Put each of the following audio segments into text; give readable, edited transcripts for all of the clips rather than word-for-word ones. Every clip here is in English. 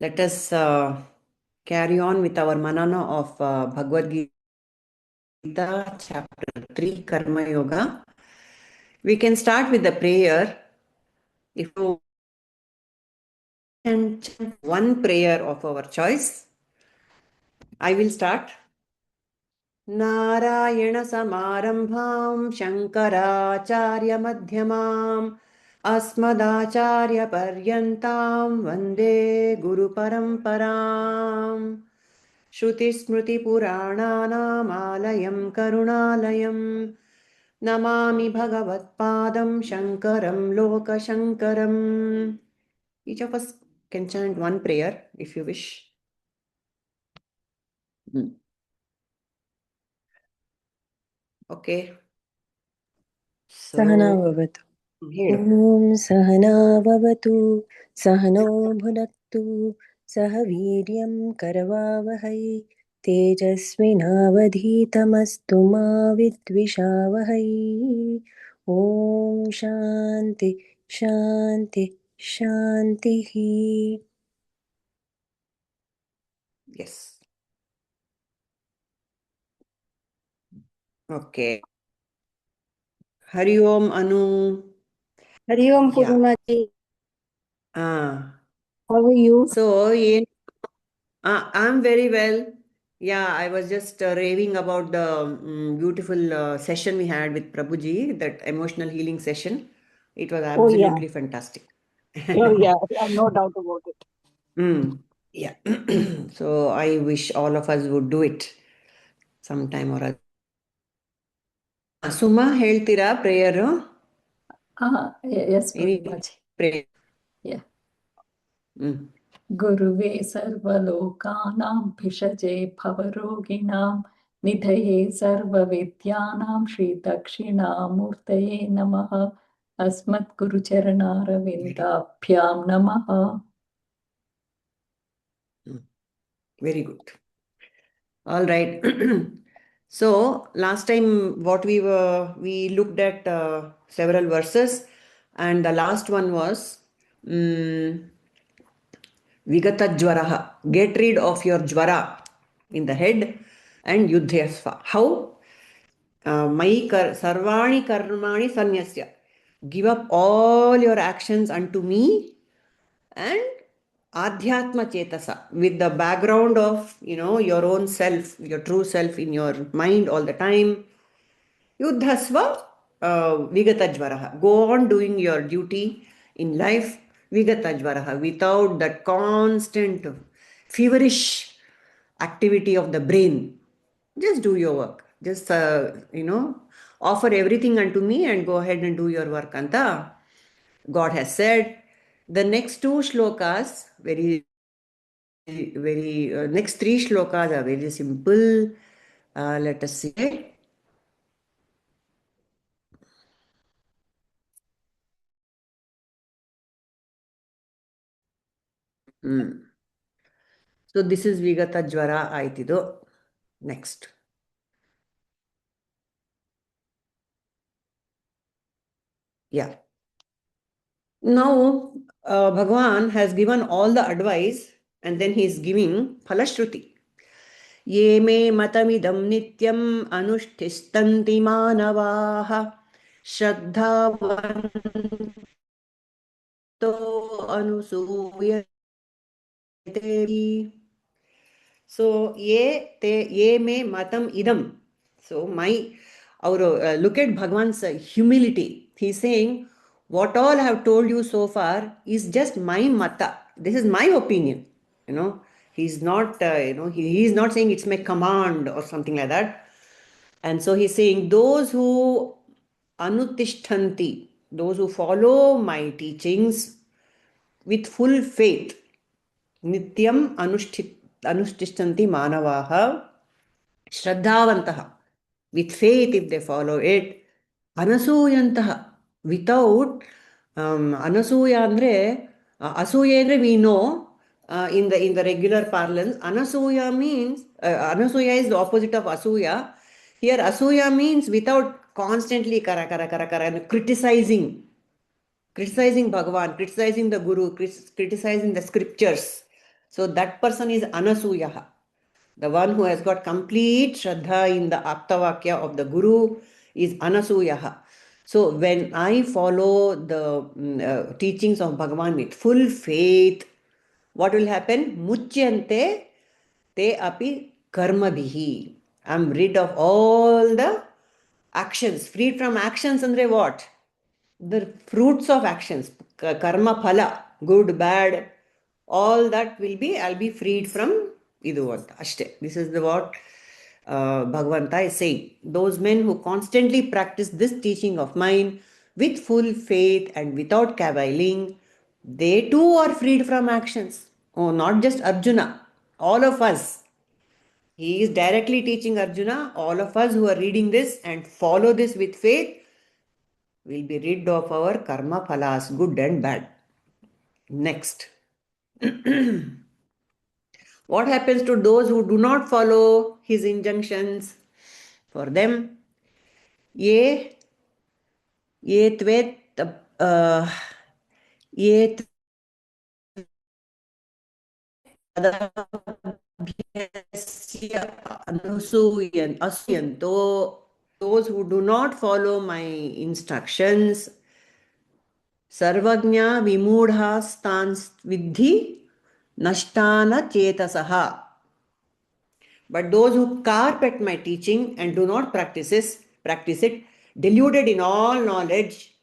Let us carry on with our manana of Bhagavad Gita, chapter 3, Karma Yoga. We can start with the prayer. If you can chant one prayer of our choice, I will start. Narayan समारंभां Shankaracharya मध्यमाम् अस्मदाचार्य पर्यन्तां वन्दे गुरुपरम्पराम् श्रुतिस्मृतिपुराणानामालयं करुणालयं नमामि भगवत्पादं शङ्करं लोकशङ्करम्. Each of us can chant one prayer if you wish. Okay. सहना So, भवतु. ॐ सहना भवतु, सहनौ भुनक्तु, सह वीर्यं करवावहै, तेजस्विनावधीतमस्तु मा विद्विषावहै. ॐ शान्ति शान्ति शान्तिः. yes. Okay. Hari Om Anu. Hari Om Purna ji. How are you? So, I'm very well. Yeah, I was just raving about the beautiful session we had with Prabhuji, that emotional healing session. It was absolutely fantastic. Oh, yeah. No doubt about it. Yeah. So I wish all of us would do it sometime or other. Suma, ಹೇಳ್ತೀರಾ prayer? Yes, Any Prabhuji. prayer? Yeah. गुरुवे सर्वलोकानां भिषजे भवरोगिणां निधये सर्वविद्यानां श्रीदक्षिणामूर्तये नमः. अस्मद्गुरुचरणारविन्दाभ्यां नमः. Very good. All right. So last time we looked at several verses, and the last one was Vigata Jwaraha. Get rid of your jwara in the head and yudhyasva. How? Sarvani karmani sanyasya. Give up all your actions unto me and adhyatma chetasa, with the background of your own self, your true self in your mind all the time. Yudhasva vigata jvaraha. Go on doing your duty in life, vigata jvaraha, without that constant feverish activity of the brain. Just do your work. Just offer everything unto me and go ahead and do your work, anta God has said. The next two shlokas, next three shlokas are very simple. Let us see. So this is Vigata Jwara Aitido. Next. Yeah. Now, Bhagavan has given all the advice, and then he is giving Phalashruti. Ye me matamidam nityam anushtistanti manavaha shraddhavanto anusuyate. So ye me matam idam. So look at Bhagavan's humility. He's saying, what all I have told you so far is just my mata. This is my opinion. He's not he's not saying it's my command or something like that. And so he's saying, those who anutishtanti, those who follow my teachings with full faith, nityam anushtistanti manavaha shraddhavantaha, with faith if they follow it, anasuyantaha, without anasuya andre asuya andre we know in the regular parlance. Anasuya means anasuya is the opposite of asuya. Here asuya means without constantly kara kara kara kara criticizing Bhagavan, criticizing the Guru, criticizing the scriptures. So that person is Anasuyaha. The one who has got complete Shraddha in the Aptavakya of the Guru is Anasuyaha. So when I follow the teachings of Bhagavan with full faith, what will happen? Muchyante te api karmabhihi. I'm rid of all the actions. Freed from actions andre what? The fruits of actions, karma phala, good, bad, all that will be, I'll be freed from idu anta. Ashte. This is the what Bhagavanta is saying. Those men who constantly practice this teaching of mine with full faith and without caviling, they too are freed from actions. Oh, not just Arjuna, all of us. He is directly teaching Arjuna, all of us who are reading this and follow this with faith will be rid of our karma phalas, good and bad. Next. What happens to those who do not follow his injunctions? For them, ye, ye tvet, uh, ye asuyanto, those who do not follow my instructions, sarvagnya vimudha stans vidhi nashtana chetasaha. But those who carp at my teaching and do not practice it, deluded in all knowledge,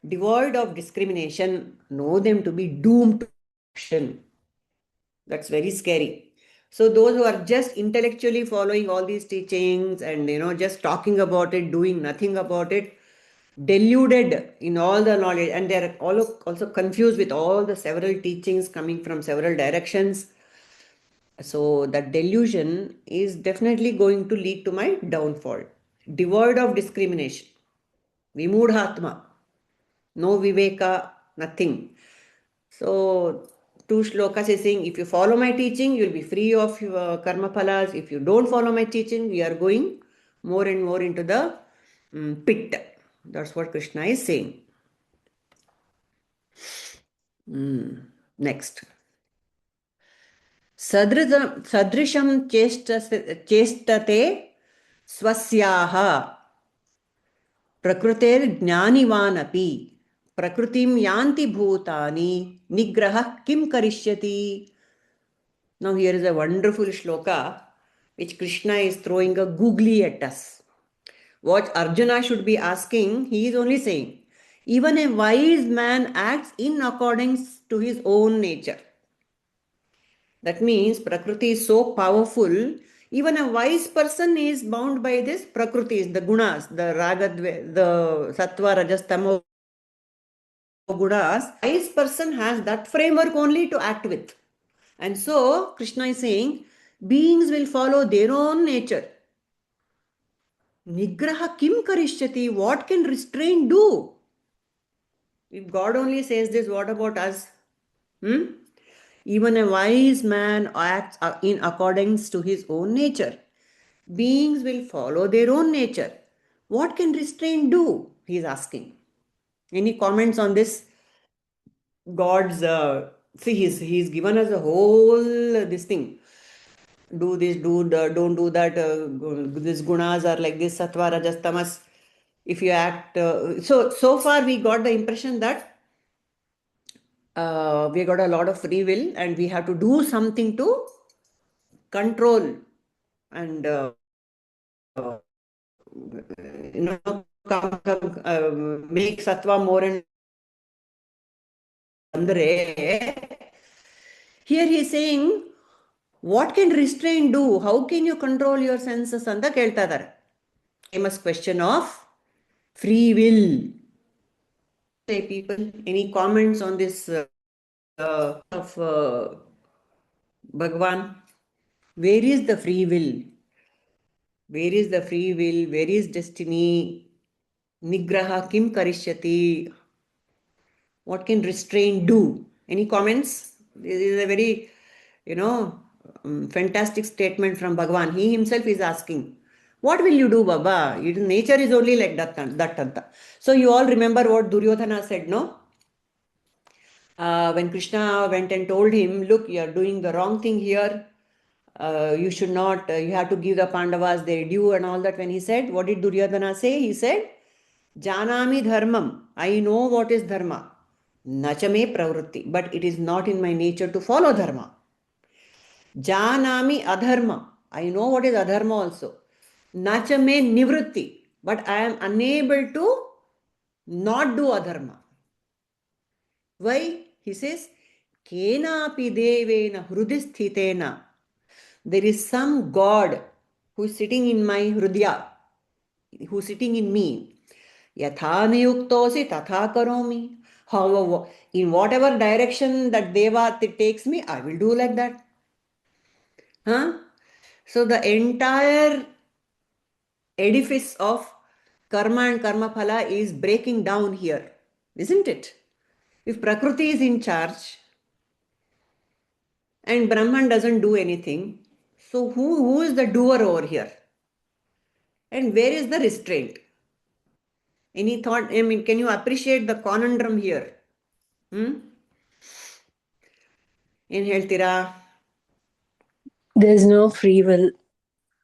devoid of discrimination, know them to be doomed to action. That's very scary. So those who are just intellectually following all these teachings and just talking about it, doing nothing about it, deluded in all the knowledge, and they're also confused with all the several teachings coming from several directions. So that delusion is definitely going to lead to my downfall. Devoid of discrimination. Vimudhatma. No viveka, nothing. So two shlokas is saying, if you follow my teaching, you'll be free of karma phalas. If you don't follow my teaching, we are going more and more into the pit. That's what Krishna is saying. Next. सदृशं चेष्टते स्वस्याः प्रकृतेर्ज्ञानिवानपि प्रकृतिं यान्ति भूतानि निग्रहः किं करिष्यति. Now here is a wonderful shloka which Krishna is throwing a googly at us. What Arjuna should be asking, he is only saying, even a wise man acts in accordance to his own nature. That means Prakriti is so powerful, even a wise person is bound by this Prakriti, the gunas, the raga, the sattva, rajas, tamo gunas. Wise person has that framework only to act with. And so Krishna is saying, beings will follow their own nature. Nigraha kim karishyati, what can restraint do? If God only says this, what about us? Even a wise man acts in accordance to his own nature. Beings will follow their own nature. What can restraint do? He is asking. Any comments on this? God's, he's given us a whole this thing. Do this, don't do that. These gunas are like this, sattva, rajas, tamas. If you act, so far we got the impression that we got a lot of free will and we have to do something to control and make sattva more and here he is saying, what can restraint do? How can you control your senses? Anta kelta idare. Famous question of free will. Say people, any comments on this of Bhagavan? Where is the free will? Where is the free will? Where is destiny? Nigraha kim karishyati? What can restraint do? Any comments? This is a very, fantastic statement from Bhagavan. He himself is asking, what will you do, Baba? Nature is only like that. So you all remember what Duryodhana said, no? When Krishna went and told him, look, you are doing the wrong thing here. You should not, you have to give the Pandavas their due and all that. When he said, what did Duryodhana say? He said, Janami dharmam. I know what is dharma. Nachame pravrutti. But it is not in my nature to follow dharma. Janami adharma. I know what is adharma also. Nachame nivrutti. But I am unable to not do adharma. Why? He says, Kenapi devena hrudisthitena. There is some God who is sitting in my hrudya, who is sitting in me. Yatha niyuktosi tatha karomi. However, in whatever direction that Deva takes me, I will do like that. Huh? So the entire edifice of karma and karma phala is breaking down here, isn't it? If Prakriti is in charge and Brahman doesn't do anything, so who is the doer over here? And where is the restraint? Any thought? I mean, can you appreciate the conundrum here? ಏನ್ ಹೇಳ್ತೀರಾ? There's no free will,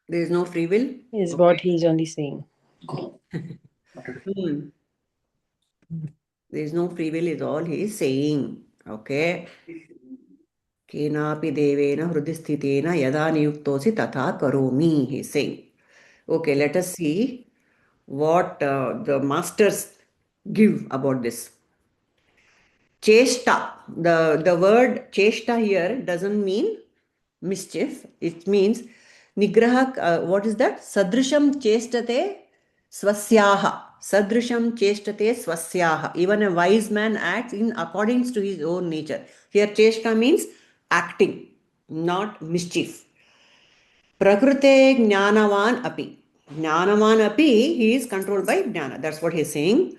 There is no free will. is what he's only saying. There is no free will is all he is saying. Okay. Kenapi devena hrudisthitena yada niyuktosi tatha karomi, he is saying. Okay, let us see what the masters give about this. Cheshta. The word cheshta here doesn't mean mischief. It means nigraha. What is that? Sadrisham chestate swasyaha. Sadrisham chestate swasyaha. Even a wise man acts in accordance to his own nature. Here cheshta means acting, not mischief. Prakrute jnanavan api. Jnanavan api, he is controlled by jnana. That's what he is saying.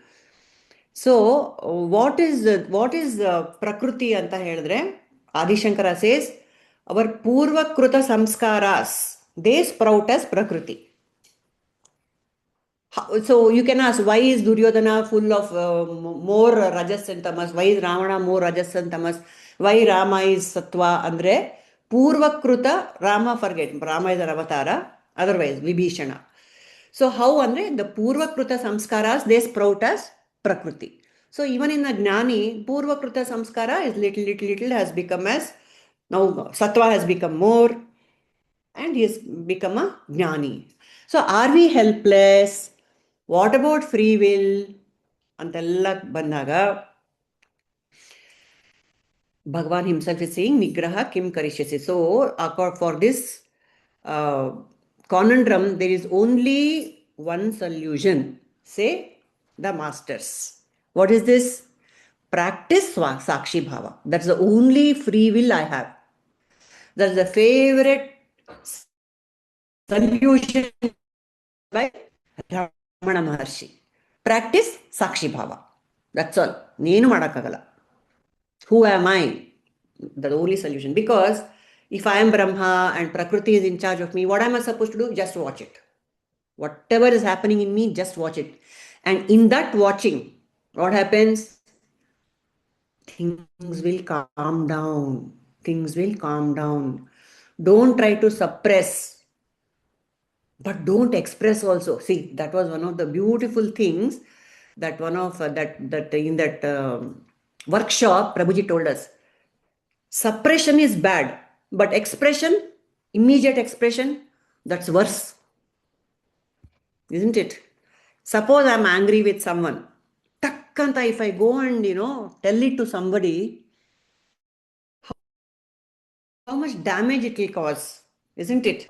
So, what is Prakriti anta ಹೇಳಿದ್ರೆ? Adishankara says, our Purva Kruta Samskaras, they sprout as Prakriti. So, you can ask, why is Duryodhana full of more Rajas and Tamas? Why is Ravana more Rajas and Tamas? Why Rama is Sattva? Andre, Purva Kruta, Rama forget, Rama is an avatara, otherwise, Vibhishana. So how andre the Purva Kruta Samskaras, they sprout as Prakriti. So even in the Jnani, Purva Kruta Samskara is little has become as, now Sattva has become more and he has become a Jnani. So are we helpless? What about free will? Antella bandaga, Bhagavan himself is saying, Nigraha kim karishyasi. So for this conundrum, there is only one solution. Say the masters. What is this? Practice Sakshi Bhava. That's the only free will I have. That's the favorite solution by Ramana Maharshi. Practice Sakshi Bhava. That's all. Nenu madakagala. Who am I? The only solution. Because if I am Brahma and Prakriti is in charge of me, what am I supposed to do? Just watch it. Whatever is happening in me, just watch it. And in that watching, what happens? Things will calm down. Things will calm down. Don't try to suppress, but don't express also. See, that was one of the beautiful things that one of that in that workshop, Prabhuji told us. Suppression is bad, but expression, immediate expression, that's worse. Isn't it? Suppose I'm angry with someone. Takkanta, if I go and, tell it to somebody, how much damage it will cause, isn't it?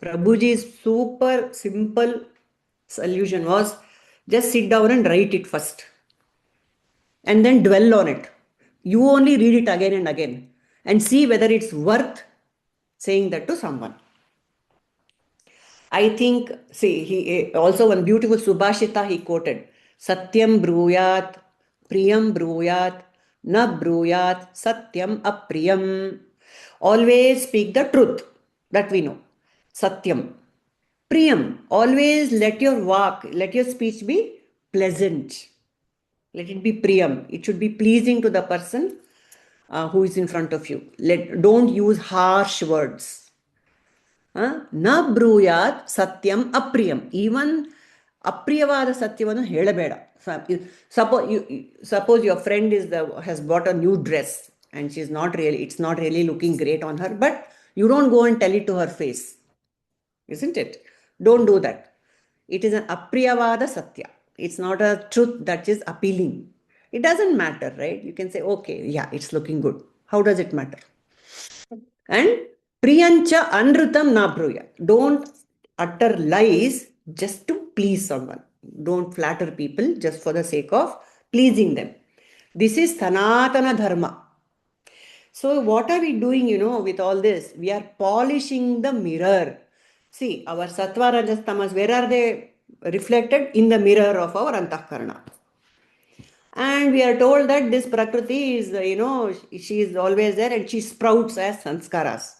Prabhuji's super simple solution was just sit down and write it first. And then dwell on it. You only read it again and again and see whether it's worth saying that to someone. I think, see, he also one beautiful Subhashita he quoted. Satyam bruyat, priyam bruyat, na bruyat, satyam apriyam. Always speak the truth, that we know. Satyam. Priyam. Always let your speech be pleasant. Let it be priyam. It should be pleasing to the person who is in front of you. Don't use harsh words. Na bruyat satyam apriyam. Even apriyavada satyavanu helabeda. Suppose your friend has bought a new dress and it's not really looking great on her, but you don't go and tell it to her face. Isn't it? Don't do that. It is an apriyavada satya. It's not a truth that is appealing. It doesn't matter, right? You can say, okay, yeah, it's looking good. How does it matter? And priyancha anrutam na bruya. Don't utter lies just to please someone. Don't flatter people just for the sake of pleasing them. This is Sanatana Dharma. So what are we doing, with all this? We are polishing the mirror. See, our sattva, rajas, tamas, where are they reflected? In the mirror of our antahkarana. And we are told that this prakriti is, she is always there and she sprouts as sanskaras.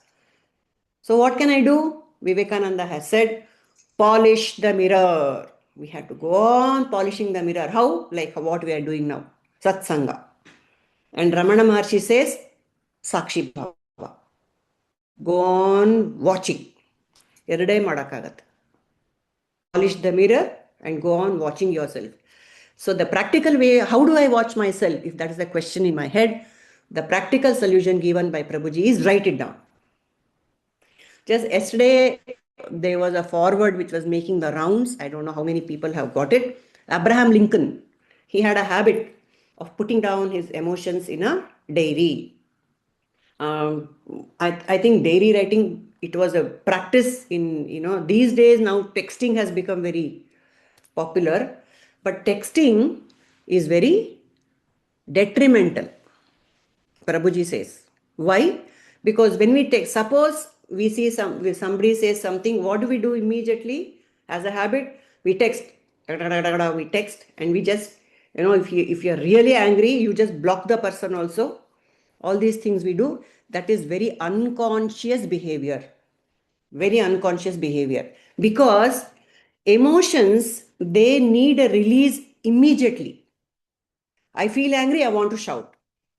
So what can I do? Vivekananda has said, polish the mirror. We have to go on polishing the mirror. How? Like what we are doing now. Satsanga. And Ramana Maharshi says, Sakshi Bhava. Go on watching. Everyday madakagat. Polish the mirror and go on watching yourself. So the practical way, how do I watch myself? If that is the question in my head, the practical solution given by Prabhuji is write it down. Just yesterday, there was a forward which was making the rounds. I don't know how many people have got it. Abraham Lincoln, he had a habit of putting down his emotions in a diary. I think diary writing, it was a practice in, these days now texting has become very popular, but texting is very detrimental, Prabhuji says. Why? Because when we text, suppose we see somebody says something, what do we do immediately as a habit? We text, we text, and we just, if you're really angry, you just block the person also. All these things we do, that is very unconscious behavior. Very unconscious behavior. Because emotions, they need a release immediately. I feel angry, I want to shout.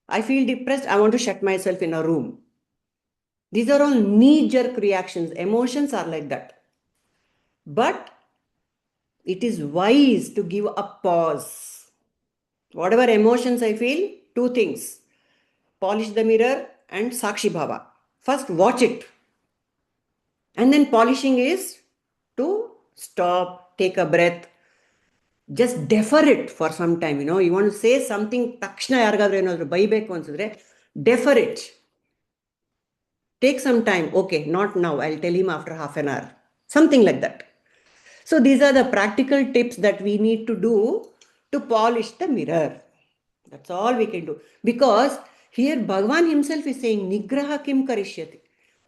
I feel depressed, I want to shut myself in a room. These are all knee-jerk reactions. Emotions are like that. But it is wise to give a pause. Whatever emotions I feel, two things. Polish the mirror and Sakshi Bhava. First, watch it. And then polishing is to stop, take a breath, just defer it for some time. You want to say something, takshna yargadru enadru baibeku ansidre, defer it. Take some time. Okay, not now. I'll tell him after half an hour. Something like that. So these are the practical tips that we need to do to polish the mirror. That's all we can do. Because here Bhagavan himself is saying, Nigraha kim karishyati.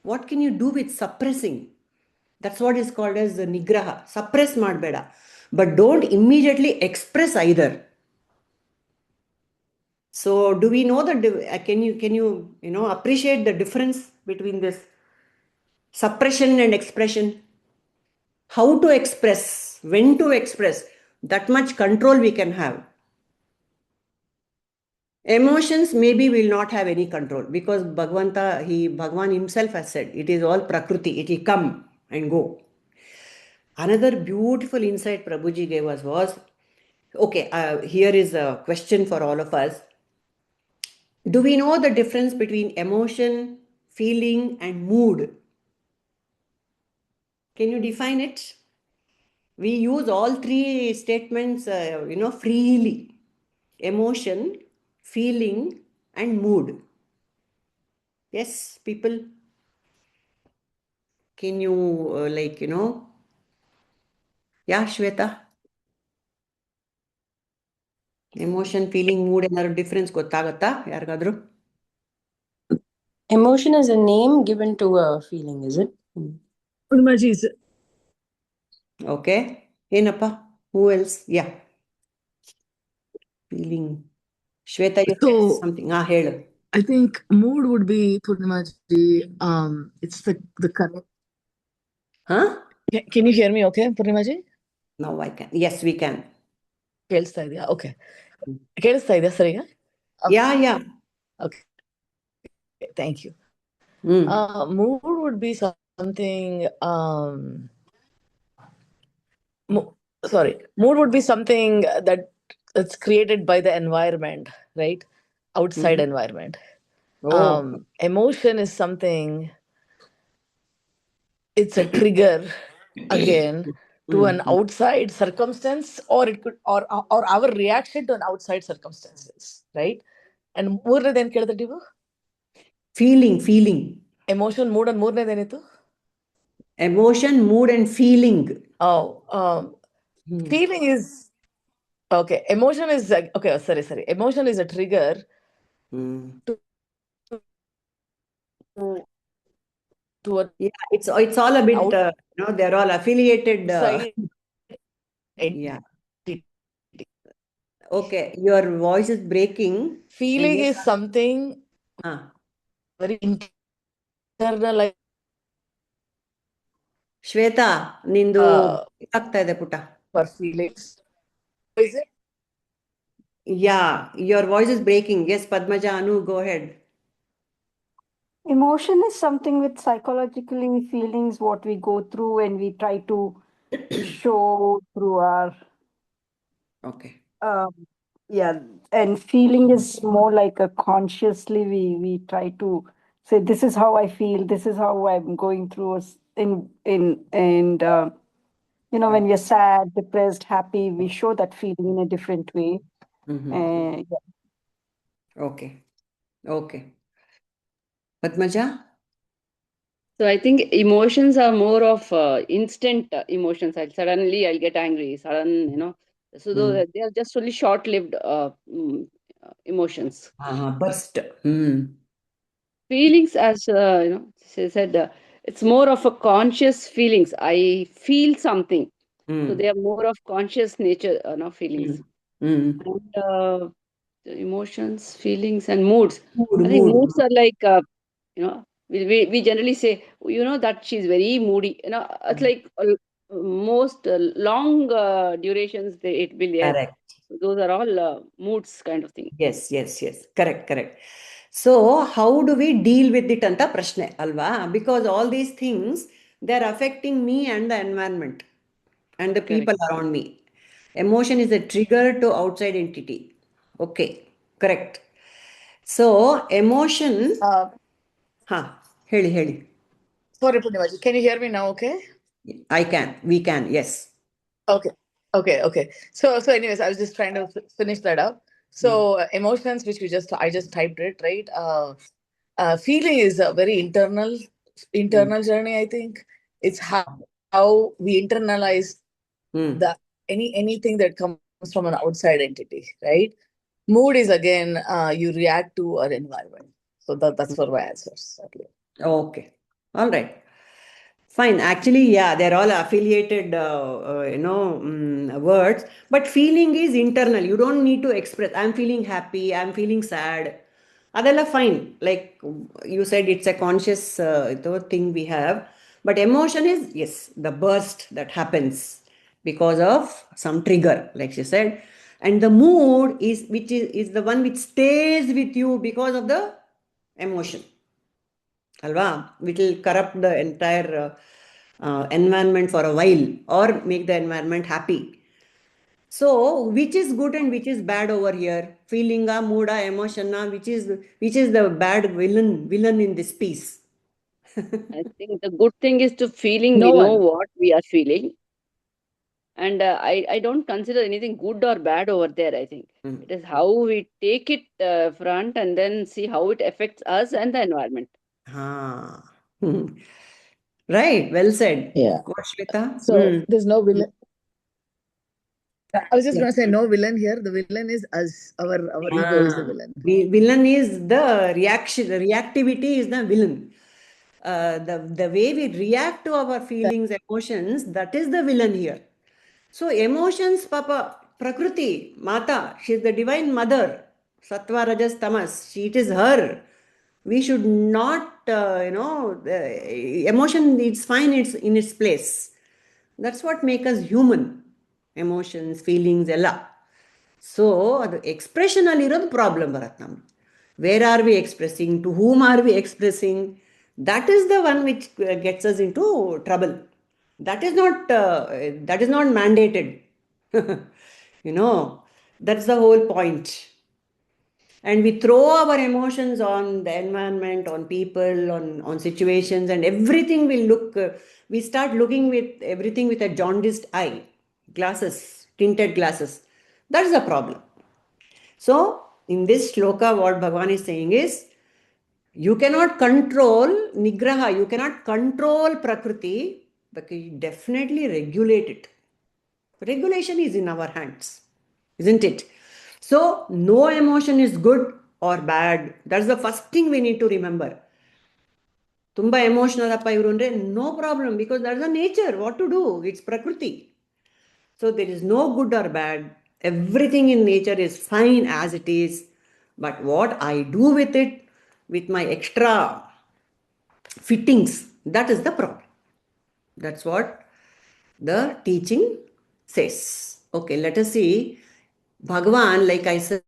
What can you do with suppressing? That's what is called as the Nigraha. Suppress madbeda. But don't immediately express either. So do we know that? Can you appreciate the difference between this suppression and expression? How to express, when to express, that much control we can have. Emotions maybe will not have any control because Bhagavan himself has said, it is all Prakriti, it will come and go. Another beautiful insight Prabhuji gave us was, okay, here is a question for all of us. Do we know the difference between emotion, feeling and mood? Can you define it? We use all three statements, freely. Emotion, feeling and mood. Yes, people? Can you, yeah, Shweta? Emotion, feeling, mood, and difference gottagata yargadru? Emotion is a name given to a feeling, is it? Okay. Enappa? Who else? Yeah. Feeling. Shweta, you said something. Helu. I think mood would be Purnimaji. It's the correct. Huh? Can you hear me okay, Purnimaji? Now I can. Yes, we can. Kelsta idea. Okay. ಕೇಳಿಸ್ತಾ ಇದೆಯಾ ಸರಿಗ? Yeah. Okay, thank you. Mm. Mood would be something. Mood would be something that it's created by the environment, right? Outside Mhm. environment. Oh. Emotion is something. It's a trigger again to an outside circumstance, or it could, or our reaction to an outside circumstances, right? And ಮೂರನೇದೇನು ಕೇಳಿದ್ರೆ ನೀವು? Feeling. Emotion, mood, and ಮೂರನೇದೇನಿತ್ತು? Emotion, mood, and feeling. Feeling is okay. Emotion is okay. Sorry. Emotion is a trigger to a Yeah, it's all a bit, they're all affiliated. outside Yeah. entity. Okay, your voice is breaking. Feeling is something very internal. Like, Shweta, ನಿಂದು ಆಗ್ತಾ ಇದೆ ಪುಟ. for feelings. Is it? Yeah, your voice is breaking. Yes, Padmaja, Anu, go ahead. Emotion is something with psychologically feelings, what we go through and we try to show through our Okay. and feeling is more like a consciously we try to say this is how I feel, this is how I'm going through in and when we're sad, depressed, happy, we show that feeling in a different way. Okay. Padmaja? So I think emotions are more of instant emotions. I'll get angry, sudden. So they are just only short-lived emotions. Burst. Feelings, as she said, it's more of a conscious feelings. I feel something. So they are more of conscious nature, feelings. And emotions, feelings, and moods. I think moods are like, we generally say, that she's very moody. It's like most long durations it will be there. Correct. So those are all moods kind of thing. Yes. Correct. So how do we deal with it anta prashne alva? Because all these things, they're affecting me and the environment and the people around me. Emotion is a trigger to outside entity. Okay, correct. So emotion ಹೇಳಿ. Sorry, Purnimaji. Can you hear me now? Okay. We can, yes. Okay. So anyways, I was just trying to finish that up. So emotions, which I just typed it, right? Feeling is a very internal journey. I think it's how we internalize anything that comes from an outside entity, right? Mood is again you react to our environment. So that's for my answers. Okay, all right. Fine. Actually, yeah, they're all affiliated, words. But feeling is internal. You don't need to express. I'm feeling happy. I'm feeling sad. Adella fine. Like you said, it's a conscious thing we have. But emotion is, yes, the burst that happens because of some trigger, like she said. And the mood is the one which stays with you because of the emotion. Alva, which will corrupt the entire environment for a while or make the environment happy. So which is good and which is bad over here? Feelinga, mooda, emotiona, which is the bad villain in this piece? I think the good thing is to feeling. No we know one. what we are feeling, and I don't consider anything good or bad over there. I think it is how we take it front and then see how it affects us and the environment. Right, well said. Yeah. What, Shweta? So there's no villain. I was just going to say no villain here. The villain is us. Our ego is the villain. Villain is the reaction. The reactivity is the villain. The way we react to our feelings, emotions, that is the villain here. So emotions, Papa, Prakriti, Mata, she is the divine mother. Sattva, Rajas, Tamas. It is her. We should not, emotion, it's fine, it's in its place. That's what makes us human. Emotions, feelings, ella. So ಅದು ಎಕ್ಸ್ಪ್ರೆಷನಲ್ಲಿ problem ಬರುತ್ತೆ ನಮ್ಗೆ. Where are we expressing, to whom are we expressing? That is the one which gets us into trouble. That is not mandated. That's the whole point. And we throw our emotions on the environment, on people, on situations, and everything will we start looking with everything with a jaundiced eye, tinted glasses. That's the problem. So in this shloka, what Bhagavan is saying is, you cannot control nigraha, you cannot control prakriti, but you definitely regulate it. Regulation is in our hands, isn't it? So no emotion is good or bad. That's the first thing we need to remember. Tumba emotional appa ivaru andre, no problem, because that's the nature. What to do? It's prakriti. So there is no good or bad. Everything in nature is fine as it is. But what I do with it, with my extra fittings, that is the problem. That's what the teaching says. Okay, let us see. Bhagavan, like I said,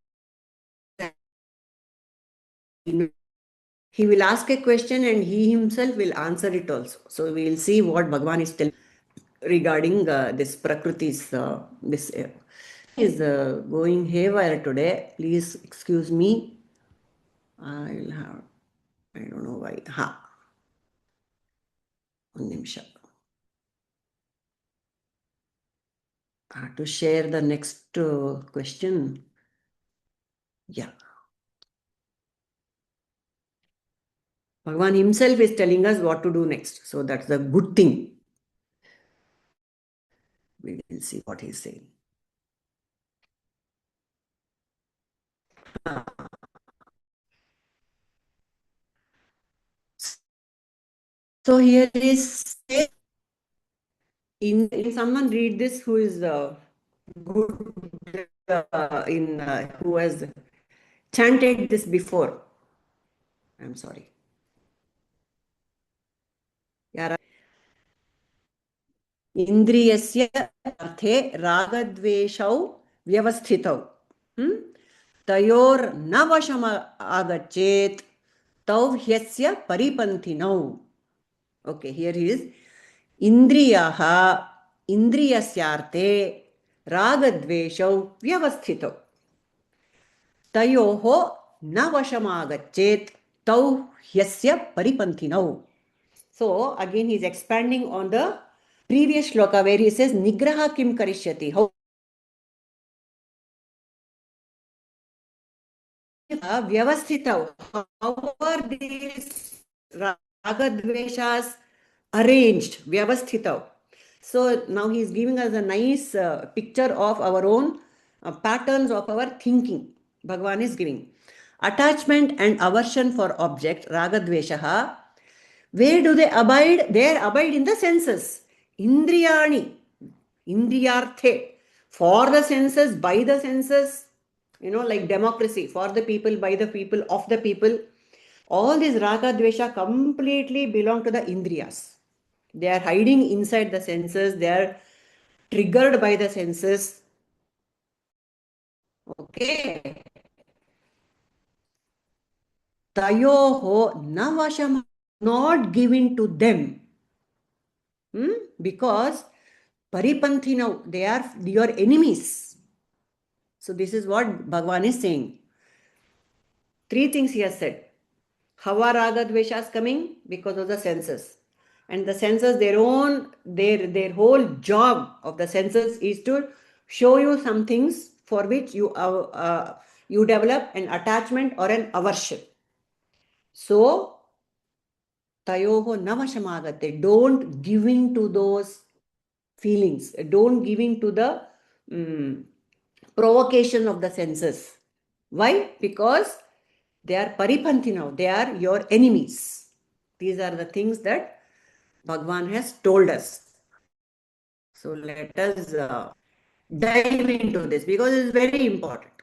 he will ask a question and he himself will answer it also. So we will see what Bhagavan is telling regarding this Prakriti's, this is going haywire today. Please excuse me. I don't know why. One nimisha. I have to share the next question. Yeah. Bhagavan himself is telling us what to do next. So that's the good thing. We will see what he's saying. So here is, in someone read this who is good who has chanted this before. I'm sorry. Indriyasya arthe ragadveshau vyavasthitau. Tayor navashama agachet tau hyasya paripanthinau. Okay, here he is. Indriyaha indriyasyarte ragadveshau vyavasthitau. Tayoho navashamagachet tau hyasya paripanthinau. So again he is expanding on the previous shloka where he says nigraha kim karishyati. How vyavasthitau, how are these ragadveshas arranged? Vyavasthitau. So now he is giving us a nice picture of our own patterns of our thinking. Bhagavan is giving attachment and aversion for object, ragadveshaha. Where do they abide? They abide in the senses. Indriyani, indriyarthe, for the senses, by the senses, like democracy, for the people, by the people, of the people. All these raga dvesha completely belong to the indriyas. They are hiding inside the senses. They are triggered by the senses. Okay. Tayoho navasham, not given to them. Because paripanthinau, they are your enemies. So this is what Bhagavan is saying. 3 things he has said. Hava raga dveshas coming because of the senses. And the senses, their whole job of the senses is to show you some things for which you develop an attachment or an aversion. So tayoho navashamagate, don't give in to those feelings, don't give in to the provocation of the senses. Why? Because they are paripanthinau, they are your enemies. These are the things that Bhagavan has told us. So let us dive into this because it is very important.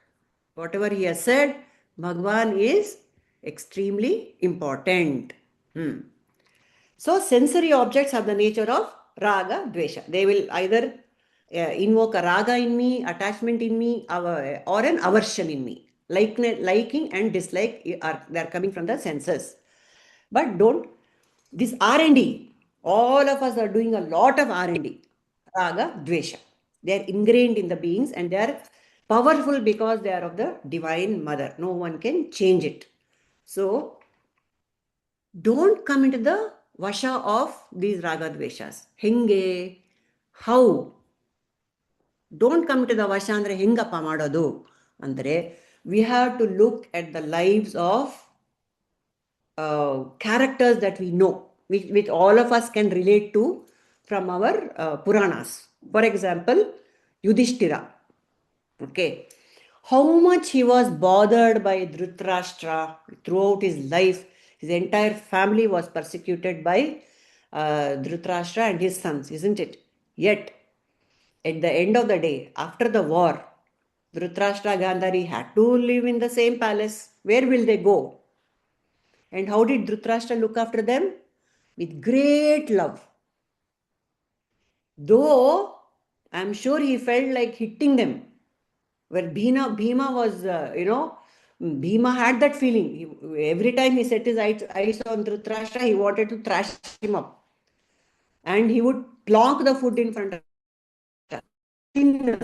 Whatever he has said, Bhagavan is extremely important. So sensory objects have the nature of raga, dvesha. They will either invoke a raga in me, attachment in me, or an aversion in me. Liking and dislike they are coming from the senses. But don't, this R&D, all of us are doing a lot of R&D, raga, dvesha. They are ingrained in the beings and they are powerful because they are of the divine mother. No one can change it. So don't come into the vasha of these raga dveshas. Henge, how? Don't come to the vasha andre hengappa madodu. Andre, we have to look at the lives of characters that we know, which all of us can relate to from our Puranas. For example, Yudhishthira. Okay. How much he was bothered by Dhritarashtra throughout his life. His entire family was persecuted by Dhritarashtra and his sons, isn't it? Yet, at the end of the day, after the war, Dhritarashtra Gandhari had to live in the same palace. Where will they go? And how did Dhritarashtra look after them? With great love. Though I'm sure he felt like hitting them. Where Bhima was, Bhima had that feeling. Every time he set his eyes on Dhritarashtra, he wanted to thrash him up. And he would plonk the food in front of him.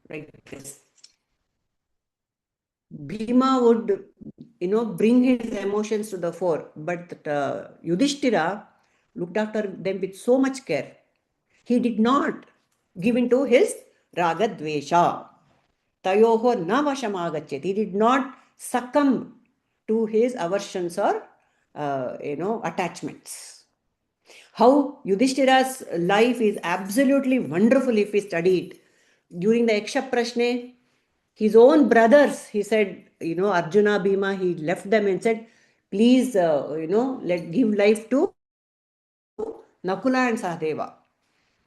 Like this. Bhima would, bring his emotions to the fore. But Yudhishthira looked after them with so much care. He did not give in to his raga dvesha. Tayoho na vashamagachyat. He did not succumb to his aversions or, attachments. How Yudhishthira's life is absolutely wonderful if we study it. During the Yaksha Prashne, his own brothers, he said, Arjuna, Bhima, he left them and said, please, give life to Nakula and Sahadeva.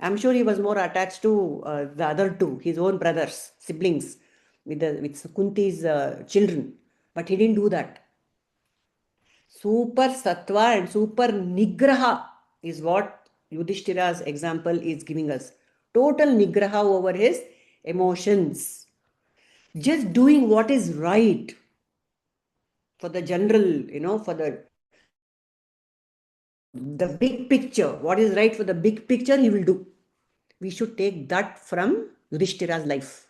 I'm sure he was more attached to the other two, his own brothers, siblings, with Kunti's children. But he didn't do that. Super sattva and super nigraha is what Yudhishthira's example is giving us. Total nigraha over his emotions. Just doing what is right for the general, for the big picture. What is right for the big picture, he will do. We should take that from Yudhishthira's life.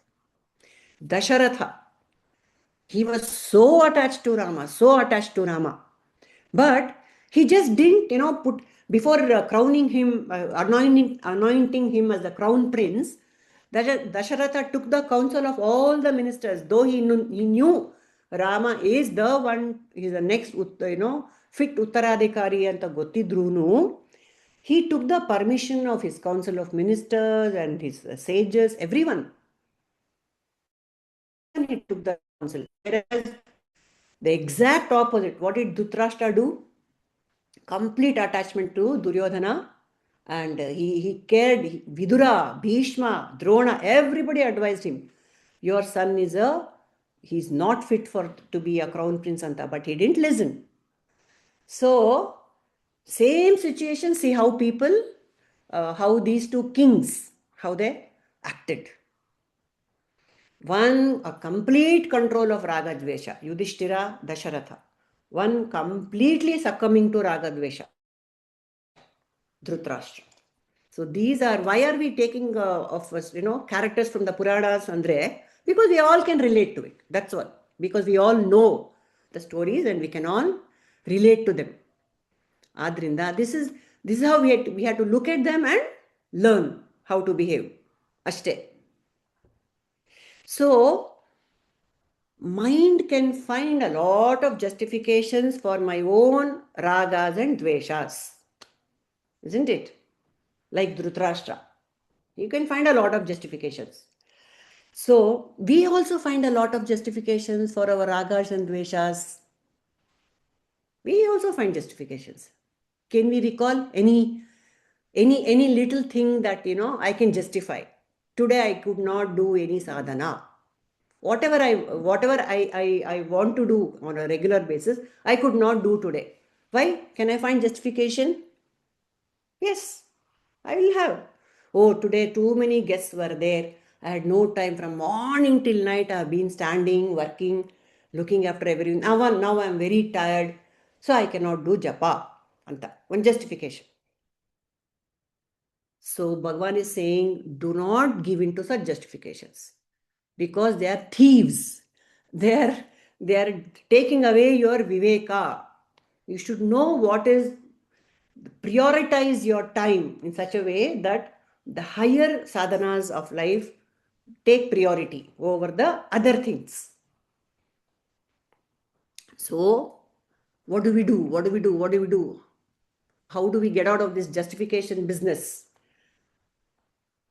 Dasharatha, he was so attached to Rama. But he just didn't, put, before crowning him, anointing him as the crown prince, Dasharatha took the counsel of all the ministers, though he knew Rama is the one, he's the next, fit Uttaradhikari anta gottidrunu. He took the permission of his council of ministers and his sages, everyone. He took the counsel. Whereas the exact opposite, what did Dhritarashtra do? Complete attachment to Duryodhana, and he cared. Vidura, Bhishma, Drona, everybody advised him, your son he's not fit to be a crown prince anta, but he didn't listen. So, same situation, see how people, how these two kings, how they acted. One, a complete control of raga dvesha, Yudhishthira, Dasharatha. One completely succumbing to raga dvesha, Dhritarashtra. So these are, why are we taking of us, characters from the Puranas, Andre? Because we all can relate to it. That's all. Because we all know the stories and we can all relate to them. Adrinda, this is how we had to look at them and learn how to behave. Ashte. So, mind can find a lot of justifications for my own ragas and dveshas. Isn't it? Like Dhritarashtra. You can find a lot of justifications. So, we also find a lot of justifications for our ragas and dveshas. We also find justifications. Can we recall any little thing that, I can justify? Today I could not do any sadhana. Whatever I want to do on a regular basis, I could not do today. Why? Can I find justification? Yes, I will have. oh, today too many guests were there. I had no time from morning till night. I have been standing, working, looking after everything. Now I am very tired, so I cannot do japa. Anta. One justification. So Bhagavan is saying, do not give in to such justifications, because they are thieves. They are taking away your viveka. You should know what is, prioritize your time in such a way that the higher sadhanas of life take priority over the other things. So, what do we do? What do we do? What do we do? How do we get out of this justification business?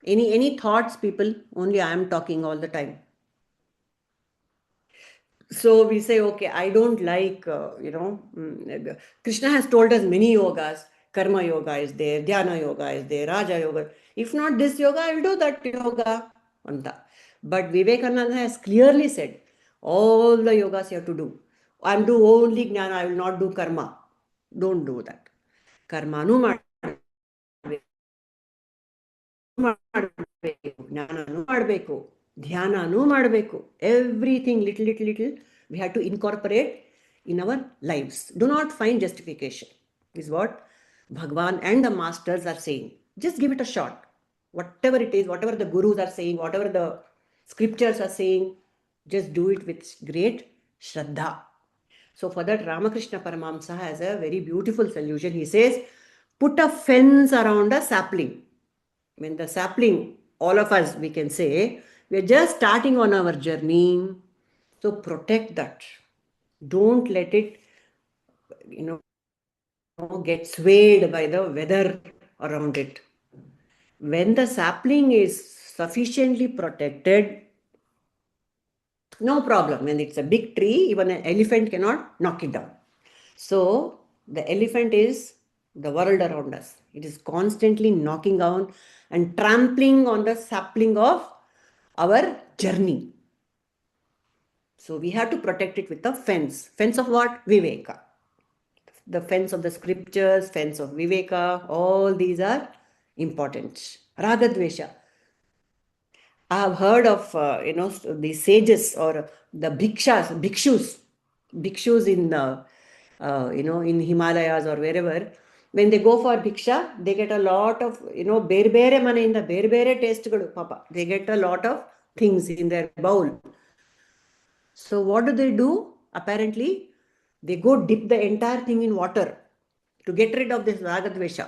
Any thoughts, people? Only I am talking all the time. So we say, okay, I don't like, Krishna has told us many yogas. Karma yoga is there, dhyana yoga is there, raja yoga. If not this yoga, I will do that yoga. But Vivekananda has clearly said, all the yogas you have to do. I will do only jnana, I will not do karma. Don't do that. Karmanu ಮಾಡಬೇಕು, ಜ್ಞಾನನೂ ಮಾಡಬೇಕು, ಧ್ಯಾನನೂ ಮಾಡಬೇಕು. Everything little we have to incorporate in our lives. Do not find justification, is what Bhagavan and the masters are saying. Just give it a shot. Whatever it is, whatever the gurus are saying, whatever the scriptures are saying, just do it with great shraddha. So for that, Ramakrishna Paramahamsa has a very beautiful solution. He says, put a fence around a sapling. When the sapling, all of us, we can say, we are just starting on our journey. So protect that. Don't let it, get swayed by the weather around it. When the sapling is sufficiently protected, no problem. When it's a big tree, even an elephant cannot knock it down. So the elephant is the world around us. It is constantly knocking down and trampling on the sapling of our journey. So we have to protect it with a fence. Fence of what? Viveka. The fence of the scriptures, fence of Viveka, all these are important. Ragadvesha. I have heard of, the sages or the bhikshus in in Himalayas or wherever. When they go for bhiksha, they get a lot of, ಬೇರೆ ಮನೆಯಿಂದ ಬೇರೆ ಟೇಸ್ಟ್ಗಳು ಪಾಪ. They get a lot of things in their bowl. So what do? Apparently, they go dip the entire thing in water to get rid of this ragadvesha.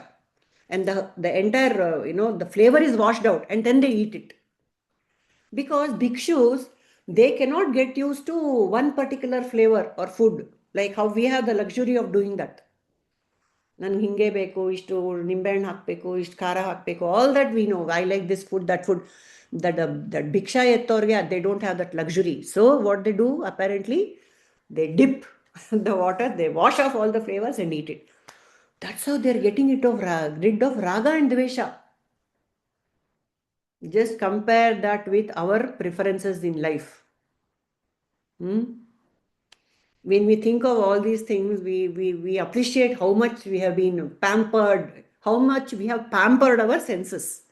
And the entire, the flavor is washed out, and then they eat it. Because bhikshus, they cannot get used to one particular flavor or food, like how we have the luxury of doing that. Nange hinge beku, ishtu nimbehannu hakbeku, ishtu khara hakbeku, all that we know. I like this food, that food. That bhiksha ettorge, they don't have that luxury. So what they do, apparently, they dip the water, they wash off all the flavors and eat it. That's how they're getting rid of raga and dvesha. Just compare that with our preferences in life. When we think of all these things, we appreciate how much we have been pampered, how much we have pampered our senses.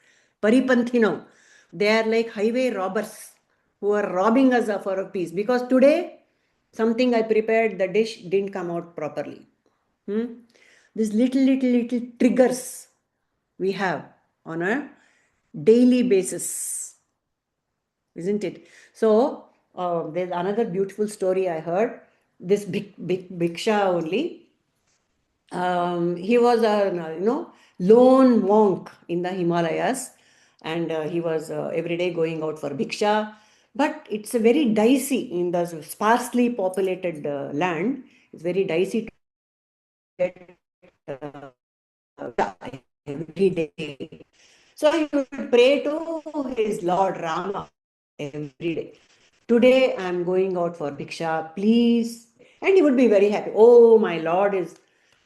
Paripanthinam. They are like highway robbers who are robbing us of our peace. Because today, something I prepared, the dish didn't come out properly. These little triggers we have on a daily basis, isn't it? So there's another beautiful story I heard. This bhiksha only. He was a lone monk in the Himalayas, and he was every day going out for bhiksha. But it's a very dicey in the sparsely populated land. It's very dicey to get every day. So he would pray to his Lord Rama every day. Today I am going out for bhiksha, please. And he would be very happy. Oh, my Lord is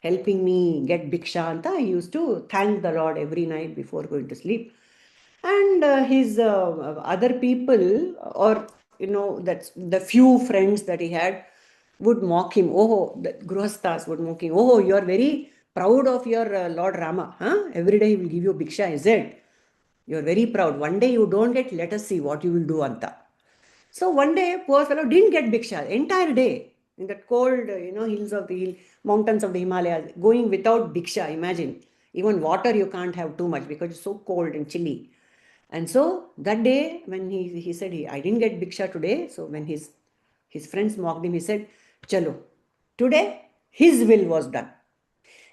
helping me get bhiksha. Anta, he used to thank the Lord every night before going to sleep. And his other people, or that's the few friends that he had, would mock him. Oh, the Grihasthas would mock him. Oh, you are very proud of your Lord Rama. Huh? Every day he will give you bhiksha, is it? You're very proud. One day you don't get, let us see what you will do, Anta. So one day, poor fellow didn't get Bhiksha entire day in that cold, hills of the mountains of the Himalayas, going without Bhiksha. Imagine, even water you can't have too much because it's so cold and chilly. And so that day, when he said, I didn't get Bhiksha today. So when his friends mocked him, he said, Chalo, today his will was done.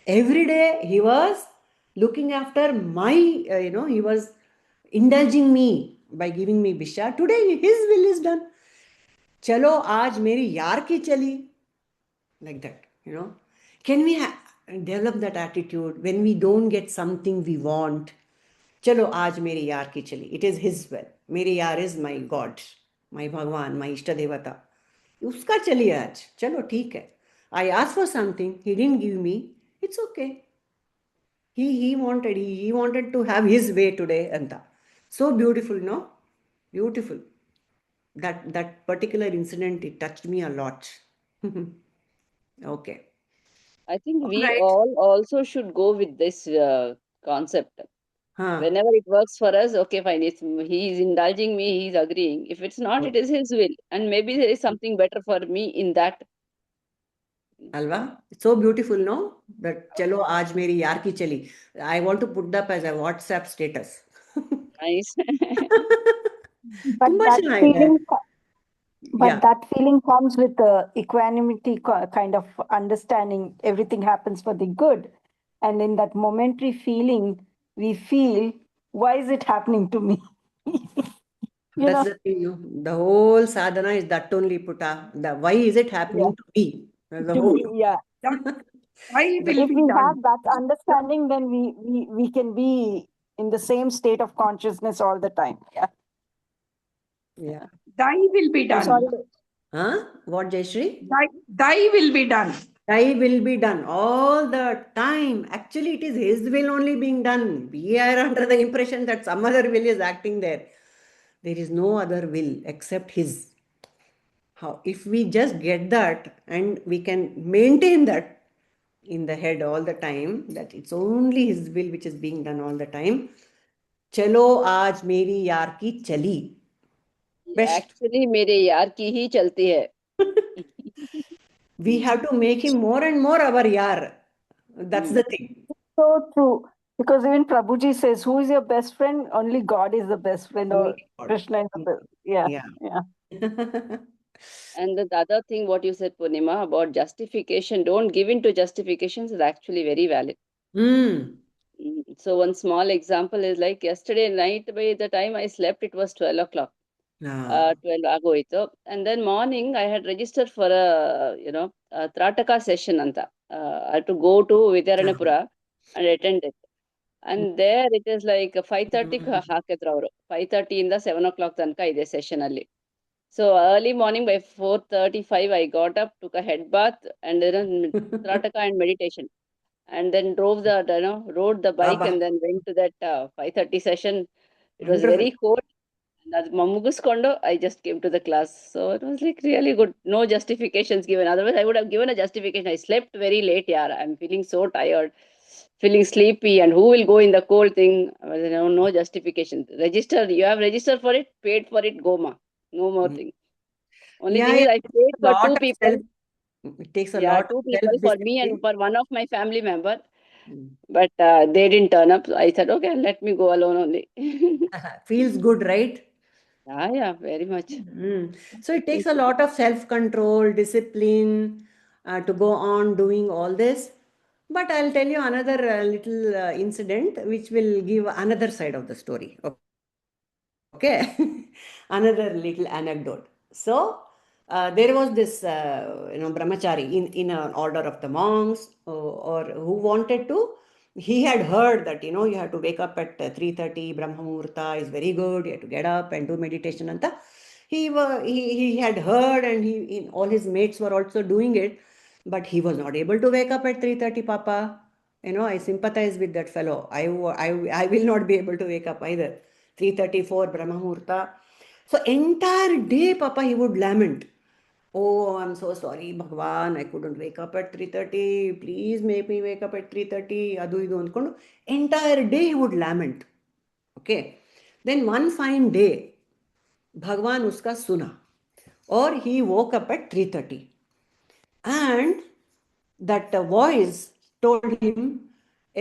Every day he was looking after my, he was indulging me by giving me Bhiksha. Today his will is done. चलो आज मेरी यार की चली, like that, can we develop that attitude when we don't get something we want? चलो आज मेरी यार की चली, it is his will. मेरी यार is my God, my भगवान, my इष्ट देवता, उसका चली आज, चलो ठीक है. I asked for something, he didn't give me, it's okay. He wanted to have his way today, Anta. So beautiful, no? Beautiful. That particular incident, it touched me a lot. Okay. I think All we right. all also should go with this concept. Huh. Whenever it works for us, okay, fine. He is indulging me, he is agreeing. If it's not, it is his will. And maybe there is something better for me in that. Alva, it's so beautiful, no? That chalo aaj meri yaar ki chali. I want to put that as a WhatsApp status. Nice. But ತುಂಬಾ that ಚೆನ್ನಾಗಿದೆ. feeling, but Yeah. that feeling comes with equanimity, kind of understanding everything happens for the good. And in that momentary feeling, we feel, why is it happening to me? You That's know, the thing, the whole sadhana is that only, Puta. Why is it happening yeah, to me? That's the to whole. me, yeah. Why will If be we done? have that understanding, then we can be in the same state of consciousness all the time. Yeah. Yeah. Thy will be I'm done. sorry. Huh? What, Jayashree? Thy will be done. Thy will be done all the time. Actually, it is his will only being done. We are under the impression that some other will is acting there. There is no other will except his. How? If we just get that and we can maintain that in the head all the time, that it's only his will which is being done all the time. Chalo aaj meri yaar ki chali. Best. Actually, मेरे यार की ही चलती है. We have to make him more and more our yaar. That's the thing. So true. Because even Prabhuji says, who is your best friend? Only God is the best friend, or Only God. Krishna is the best. Yeah. Yeah. Yeah. And the other thing, what you said, Purnima, about justification, don't give in to justifications, is actually very valid. Mm. So one small example is like yesterday night, by the time I slept, it was 12 o'clock. 12 agoito. And then morning, I had registered for a Trataka session. Anta. I had to go to Vidyaranapura and attend it. And there it is like 5:30 ಹಾಕಿದ್ರು ಅವರು 5:30 ಇಂದ 7 o'clock ತನಕ ಇದೆ session ಅಲ್ಲಿ. So early morning by 4:35 I got up, took a head bath and then Trataka and meditation, and then rode the bike Abba. and then went to that 5:30 session. It was Wonderful. very cold. And ಅದು ಮುಗಿಸ್ಕೊಂಡು I just came to the class. So it was like really good. No justifications given. Otherwise, I would have given a justification. I slept very late, yaar. I'm feeling so tired, feeling sleepy, and who will go in the cold thing? No justification. Register. You have registered for it, paid for it, go ma. No more thing. Only Yeah, thing is, yeah. I paid A for lot two of people. it takes a Yeah, lot of two people for me and self-discipline. for one of my family member. But they didn't turn up. So I said, okay, let me go alone only. Feels good, right? Yeah, very much. So it takes a lot of self-control, discipline to go on doing all this. But I'll tell you another little incident which will give another side of the story. Okay, another little anecdote. So there was this, brahmachari in an order of the monks, or who wanted to. He had heard that you have to wake up at 3:30. Brahma Muhurta is very good. You have to get up and do meditation. Anta. He had heard, and all his mates were also doing it, but he was not able to wake up at 3:30. Papa, I sympathize with that fellow. I will not be able to wake up either. 3:34 Brahma Muhurta. So entire day, Papa, he would lament. Oh, I'm so sorry, Bhagwan. I couldn't wake up at 3:30. Please make me wake up at 3:30. Adu idu andkondu. Entire day he would lament. Okay. Then one fine day, Bhagwan uska suna, or he woke up at 3:30, and that voice told him,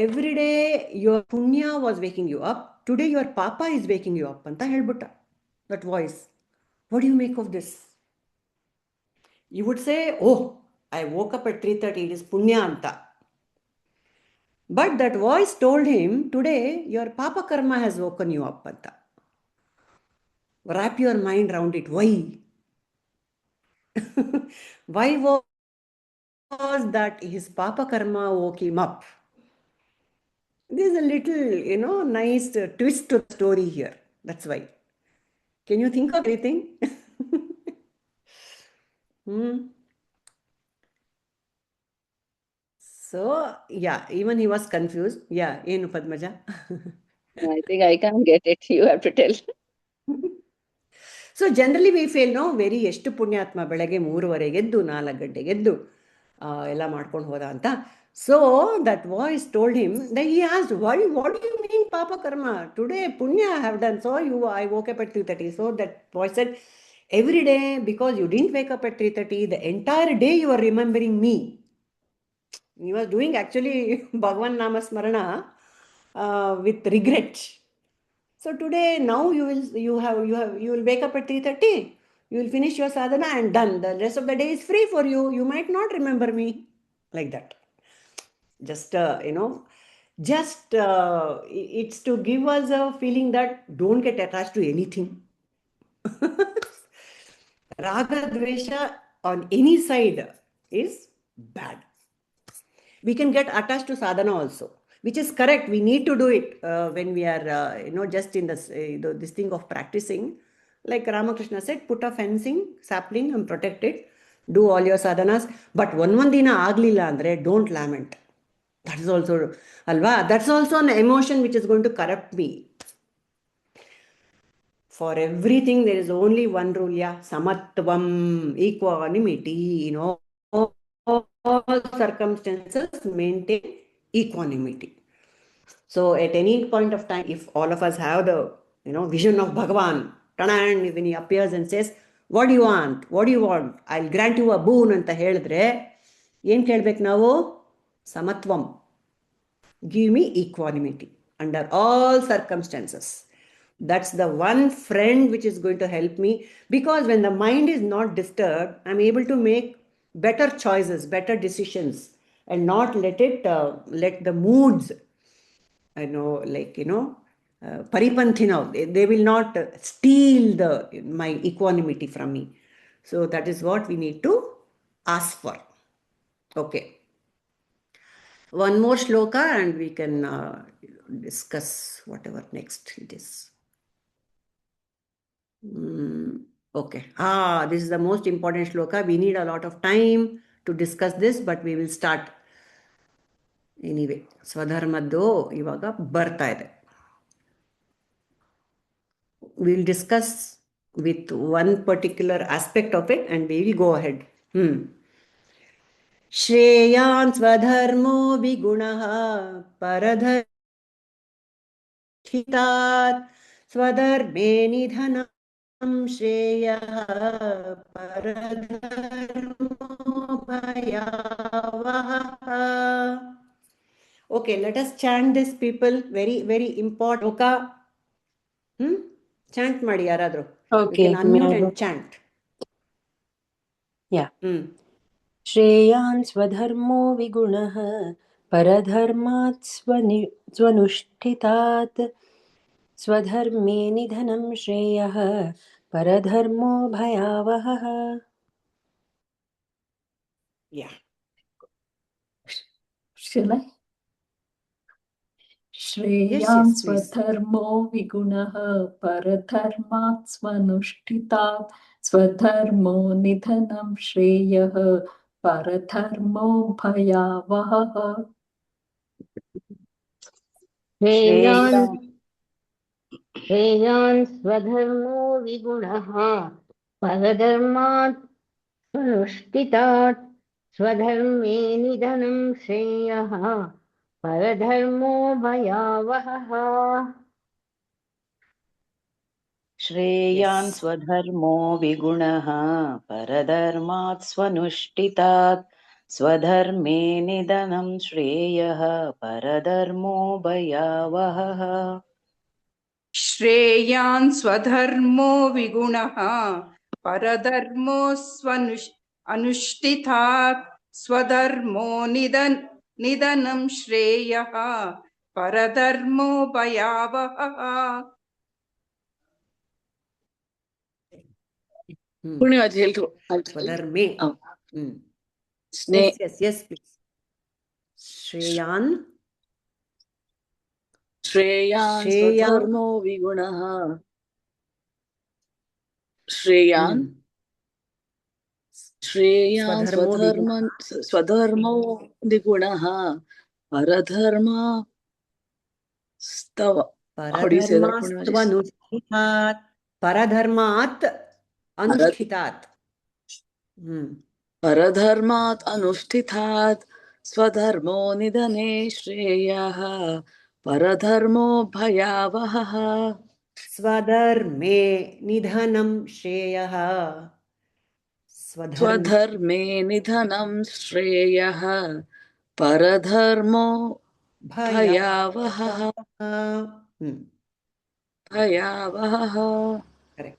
every day your punya was waking you up, today your papa is waking you up anta helbutta. That voice. What do you make of this? You would say, oh, I woke up at 3:30, it is punya anta. But that voice told him, today your papa karma has woken you up anta. Wrap your mind around it. Why? Why was that his papa karma woke him up? There's a little, nice twist to the story here. That's why. Can you think of anything? So, yeah, even he was confused. Yeah, Enu Padmaja. I think I can't get it. You have to tell. So generally we feel, no, very ಎಷ್ಟು ಪುಣ್ಯಾತ್ಮ ಬೆಳಗ್ಗೆ 3:30 ಎದ್ದು 4 ಗಂಟೆಗೆ ಎದ್ದು ಎಲ್ಲ ಮಾಡ್ಕೊಂಡು ಹೋದ ಅಂತ. So that voice told him that he asked, what do you mean papa karma? Today punya I have done. So I woke up at 3:30. So that voice said, every day because you didn't wake up at 3:30, the entire day you are remembering me. He was doing actually Bhagavan Nama Smarana with regret. So today, now you will wake up at 3:30. You will finish your sadhana and done. The rest of the day is free for you. You might not remember me like that. Just it's to give us a feeling that don't get attached to anything. Raga dvesha on any side is bad. We can get attached to sadhana also, which is correct. We need to do it when we are, just in this thing of practicing. Like Ramakrishna said, put a fencing, sapling and protect it. Do all your sadhanas. But one dina aglilla andre, don't lament. That is also, alva, that's also an emotion which is going to corrupt me. For everything, there is only one rule, yeah. Samatvam, equanimity, all circumstances, maintain equanimity. So at any point of time, if all of us have the vision of Bhagavan, and when he appears and says, what do you want? What do you want? I'll grant you a boon anta ಹೇಳಿದ್ರೆ ಏನು ಕೇಳಬೇಕು ನಾವು? Samatvam. Give me equanimity under all circumstances. That's the one friend which is going to help me, because when the mind is not disturbed, I'm able to make better choices, better decisions, and not let the moods, paripanthi now, they will not steal my equanimity from me. So that is what we need to ask for. Okay. One more shloka and we can discuss whatever next it is. Okay. This is the most important shloka. We need a lot of time to discuss this, but we will start anyway. Swadharmaddo ivaga barta ide. We will discuss with one particular aspect of it and we will go ahead. Shreyan swadharmo vigunaha paradharchitat swadharme nidhanam Shreya paradharmo bhayavaha. Okay, let us chant this, people. Very, very important. Oka. Chant ಮಾಡಿ ಯಾರಾದರೂ. Okay, you can unmute and chant. Yeah. Shreyan swadharmo vigunaha paradharmat swanushtitat swadharme nidhanam shreyah paradharmo bhayavaha. Yeah. Shall I? Shreyan Yes, please. swadharmo vigunaha paradharmat swanushtitat swadharmo nidhanam shreyah paradharmo bhayavaha. श्रेयान् स्वधर्मो विगुणः परधर्मात् स्वनुष्ठितात् स्वधर्मे निधनं श्रेयः परधर्मो भयावहः. श्रेयान् Yes. स्वधर्मो विगुणः परधर्मात् स्वनुष्ठितात् स्वधर्मे निधनं श्रेयः परधर्मो भयावहः श्रेयान् स्वधर्मो विगुणः परधर्मो अनुष्ठितात् स्वधर्मो निधनं श्रेयः परधर्मो भयावहः Purna, I'll tell you. Swadharme. Oh. Yes, yes, yes, please. Shreyan. Shreyan Swadharmo Vigunaha. Shreyan Swadharmo Swadharmo Vigunaha. Paradharma Stava. How do you say that, Purnaji? Paradharmastvanushtitat. Paradharmat anushtitat. Paradharmat anushtitat Swadharmo nidhane Shreyaha Paradharmo bhayavaha. Swadharme nidhanam shreyaha. Swadharme nidhanam Shreyaha Paradharmo bhayavaha. Bhayavaha. Correct.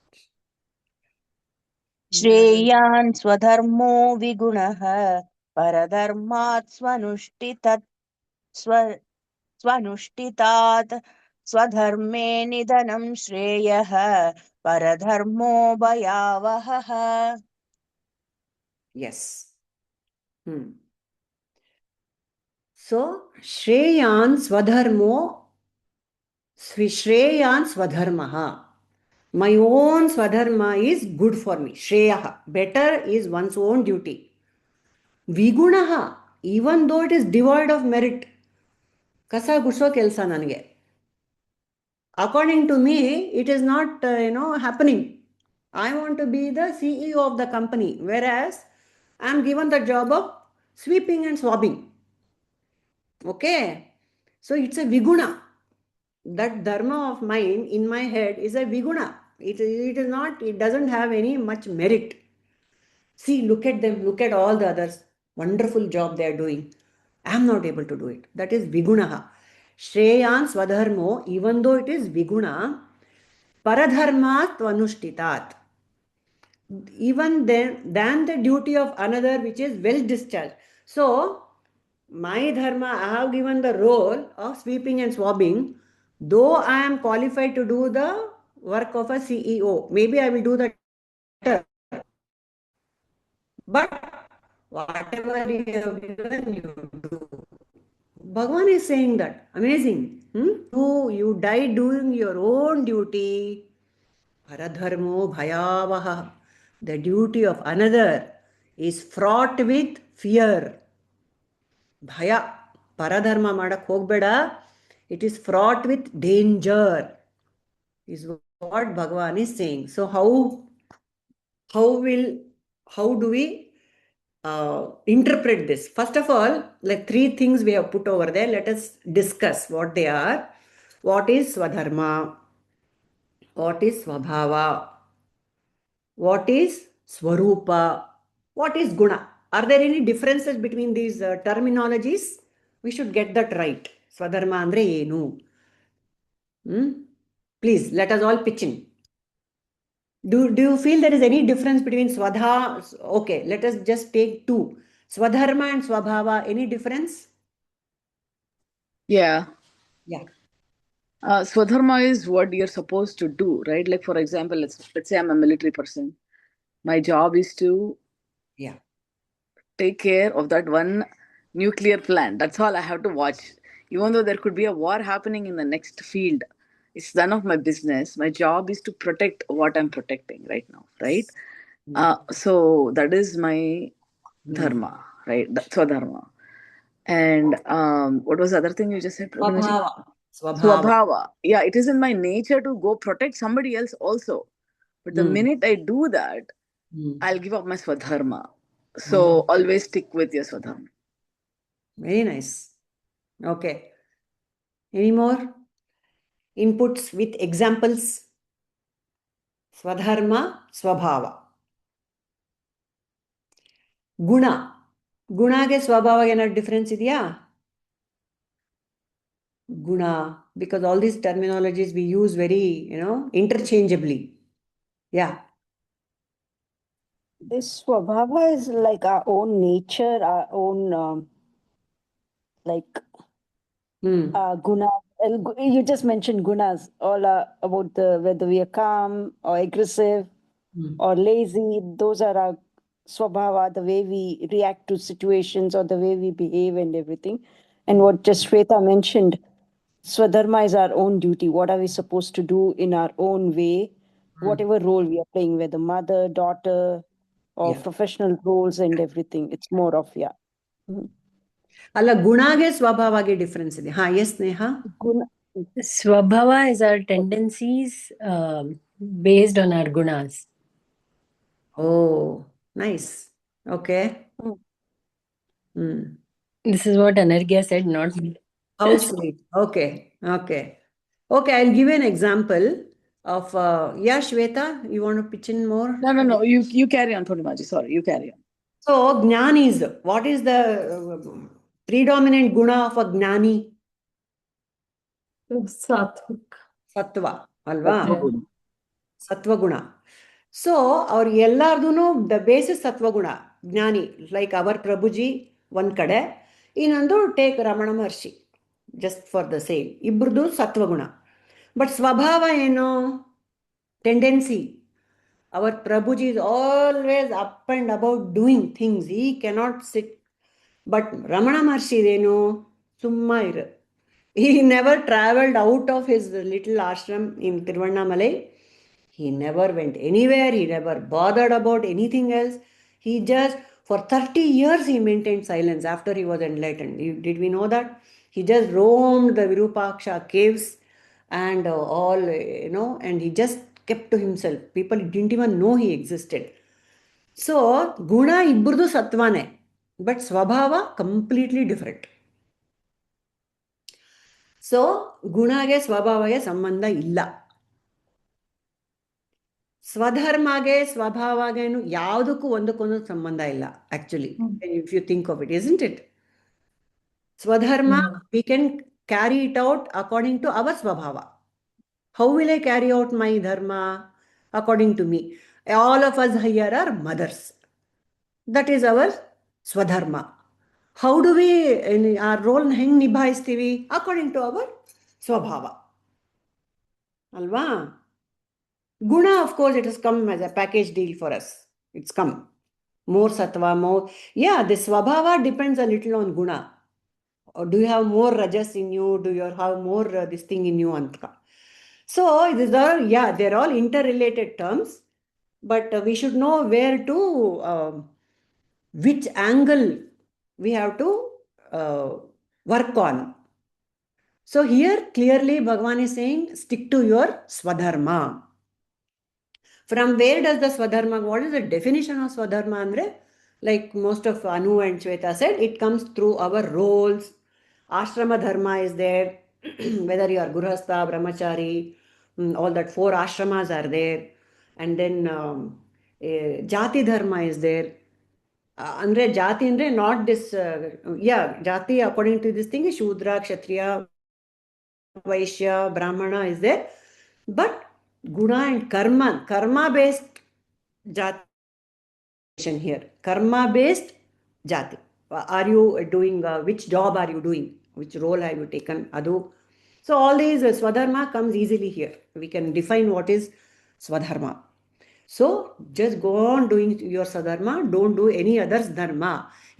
श्रेयान् स्वधर्मो विगुणः परधर्मात् स्वनुष्ठितात् स्वधर्मे निधनं श्रेयः परधर्मो भयावहः Yes. So, Shreyan Swadharmo, Shreyan Swadharmaha. My own Swadharma is good for me. Shreyaha. Better is one's own duty. Vigunaha. Even though it is devoid of merit. Kasa gusho kelsa nange. According to me, it is not, happening. I want to be the CEO of the company. Whereas, I am given the job of sweeping and swabbing. Okay. So, it's a Viguna. That dharma of mine in my head is a Viguna. It is not, it doesn't have any much merit. See, look at them, look at all the others. Wonderful job they are doing. I am not able to do it. That is Vigunaha. Shreyan Swadharmo, even though it is Viguna, Paradharmat Vanushtitat. Even then, than the duty of another which is well discharged. So, my dharma, I have given the role of sweeping and swabbing, though I am qualified to do the work of a CEO. Maybe I will do that better. But whatever you have given, you do. Bhagavan is saying that. Amazing. You die doing your own duty. Paradharmo bhayavaha. The duty of another is fraught with fear. Bhaya. Paradharma madak hogbeda. It is fraught with danger. Is what Bhagavan is saying. So how do we interpret this? First of all, like 3 things we have put over there. Let us discuss what they are. What is Swadharma? What is Swabhava? What is Swarupa? What is Guna? Are there any differences between these terminologies? We should get that right. Swadharma andre enu? Please, let us all pitch in. Do you feel there is any difference between Swadha? Okay, let us just take 2. Swadharma and Swabhava, any difference? Yeah. Yeah. Swadharma is what you're supposed to do, right? Like, for example, let's say I'm a military person. My job is to take care of that one nuclear plant. That's all I have to watch. Even though there could be a war happening in the next field, it's none of my business. My job is to protect what I'm protecting right now, right? So that is my dharma, right? That's dharma. And what was the other thing you just said, Prabhuji? Swabhava. Yeah, it is in my nature to go protect somebody else also. But the minute I do that, I'll give up my swadharma. So always stick with your swadharma. Very nice. Okay. Any more inputs with examples? Swadharma, Swabhava. Guna. Gunage Swabhava ಏನಾದ್ರು difference ಇದೆಯಾ? Guna, because all these terminologies we use very, interchangeably. Yeah. This swabhava is like our own nature, our own like guna. You just mentioned gunas, all about whether we are calm or aggressive or lazy. Those are our swabhava, the way we react to situations or the way we behave and everything. And what just Shweta mentioned, Swadharma is our own duty. What are we supposed to do in our own way? Whatever role we are playing, whether mother, daughter, or Yeah. professional roles and everything. It's more of, yeah. ಅಲ್ಲ ಗುಣಾಗೆ ಸ್ವಭಾವಗೆ difference ಇದೆ. ಹಾ, yes ನೇಹ. Guna. Swabhava is our tendencies based on our gunas. Oh, nice. Okay. This is what Anargya said, not me. How sweet. Okay. Okay. Okay, I'll give you an example of, yeah, Shweta, you want to pitch in more? No. You carry on, Purnimaji. Sorry, you carry on. So, Gnani is, what is the predominant guna of a Gnani? Sattvic. Sattva, alva? Sattva-guna. Sattva guna. So, our ellardunu, the base is Sattva guna, Gnani, like our Prabhuji, one kade, inandu take Ramana Maharshi, just for the same. Ibrdu Sattva guna. But Swabhava, tendency. Our Prabhuji is always up and about doing things. He cannot sit. But Ramana Maharshi, summa iru. He never traveled out of his little ashram in Tiruvannamalai. He never went anywhere. He never bothered about anything else. He just, for 30 years, he maintained silence after he was enlightened. Did we know that? He just roamed the Virupaksha caves and all, and he just kept to himself. People didn't even know he existed. So, guna ibburdu sattvane, but swabhava completely different. So, ಗುಣಗೆ ಸ್ವಭಾವಗೆ ಸಂಬಂಧ ಇಲ್ಲ. ಸ್ವಧರ್ಮಗೆ ಸ್ವಭಾವಗೇನು ಯಾವುದಕ್ಕೂ ಒಂದಕ್ಕೊಂದು ಸಂಬಂಧ ಇಲ್ಲ, actually, if you think of it, isn't it? Swadharma, we can carry it out according to our swabhava. How will I carry out my dharma? According to me. All of us here are mothers. That is our swadharma. How do we, our role ಹೆಂಗ್ ನಿಭಾಯಿಸ್ತೀವಿ? According to our swabhava. Alva? Guna, of course, it has come as a package deal for us. It's come. More sattva, more. Yeah, the swabhava depends a little on guna. Or do you have more rajas in you? Do you have more this thing in you? Antka. So, these are, yeah, they're all interrelated terms. But we should know where to, which angle we have to work on. So, here clearly Bhagavan is saying, stick to your swadharma. From where does the swadharma, what is the definition of swadharma? Andre? Like most of Anu and Shweta said, it comes through our roles. Ashrama dharma is there, whether you are Gurhastha, Brahmachari, all that 4 ashramas are there. And then Jati dharma is there. Andre Jati andre not this, Jati according to this thing is Shudra, Kshatriya, Vaishya, Brahmana is there. But Guna and karma based jati here. Karma based jati. Are you doing, which job are you doing? Which role have you taken? Adu. So all these swadharma comes easily here. We can define what is swadharma. So just go on doing your swadharma. Don't do any other's dharma.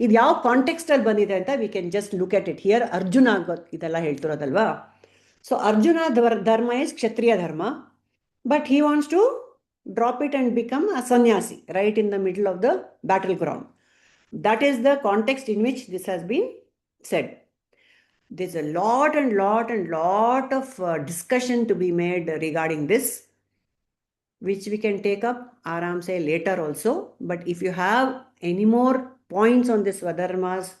ಇದು ಯಾವ context ಅಲ್ಲಿ ಬಂದಿದೆ ಅಂತ we can just look at it here. Arjuna ಇದೆಲ್ಲ ಹೇಳ್ತಿರೋದಲ್ವಾ? So Arjuna dharma is Kshatriya dharma, but he wants to drop it and become a sannyasi right in the middle of the battleground. That is the context in which this has been said. There's a lot of discussion to be made regarding this, which we can take up aram say later also. But if you have any more points on this Swadharmas,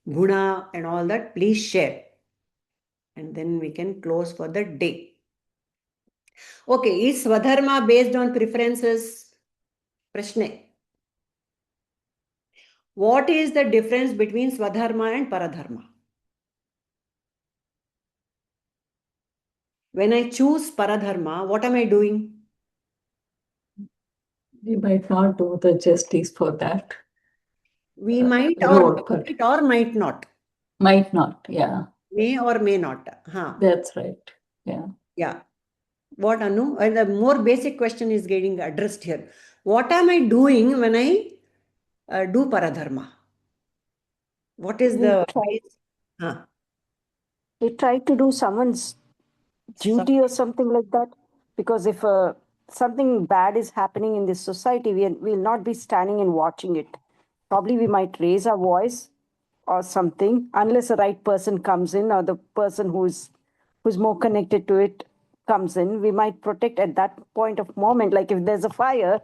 Guna and all that, please share. And then we can close for the day. Okay, is Swadharma based on preferences? Prashne. What is the difference between Swadharma and Paradharma? When I choose Paradharma, what am I doing? We might not do the justice for that. We might role, or but might or might not. might not, yeah. May or may not. Huh. That's right. Yeah. Yeah. What, Anu? The more basic question is getting addressed here. What am I doing when I do Paradharma? What is the base? Huh. We try to do someone's duty or something like that. Because if something bad is happening in this society, we'll not be standing and watching it. Probably we might raise our voice or something, unless the right person comes in or the person who's more connected to it comes in. We might protect at that point of moment. Like if there's a fire,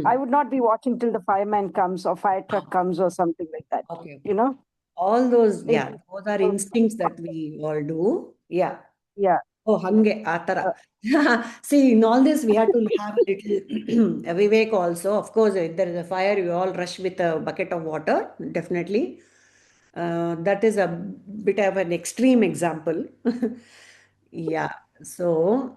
I would not be watching till the fireman comes or fire truck comes or something like that. Okay. You know? All those, yeah, those are instincts that we all do. Yeah. Yeah. Oh, hange, atara. See, in all this, we have to have a little vivek also. Of course, if there is a fire, we all rush with a bucket of water, definitely. That is a bit of an extreme example. Yeah. So,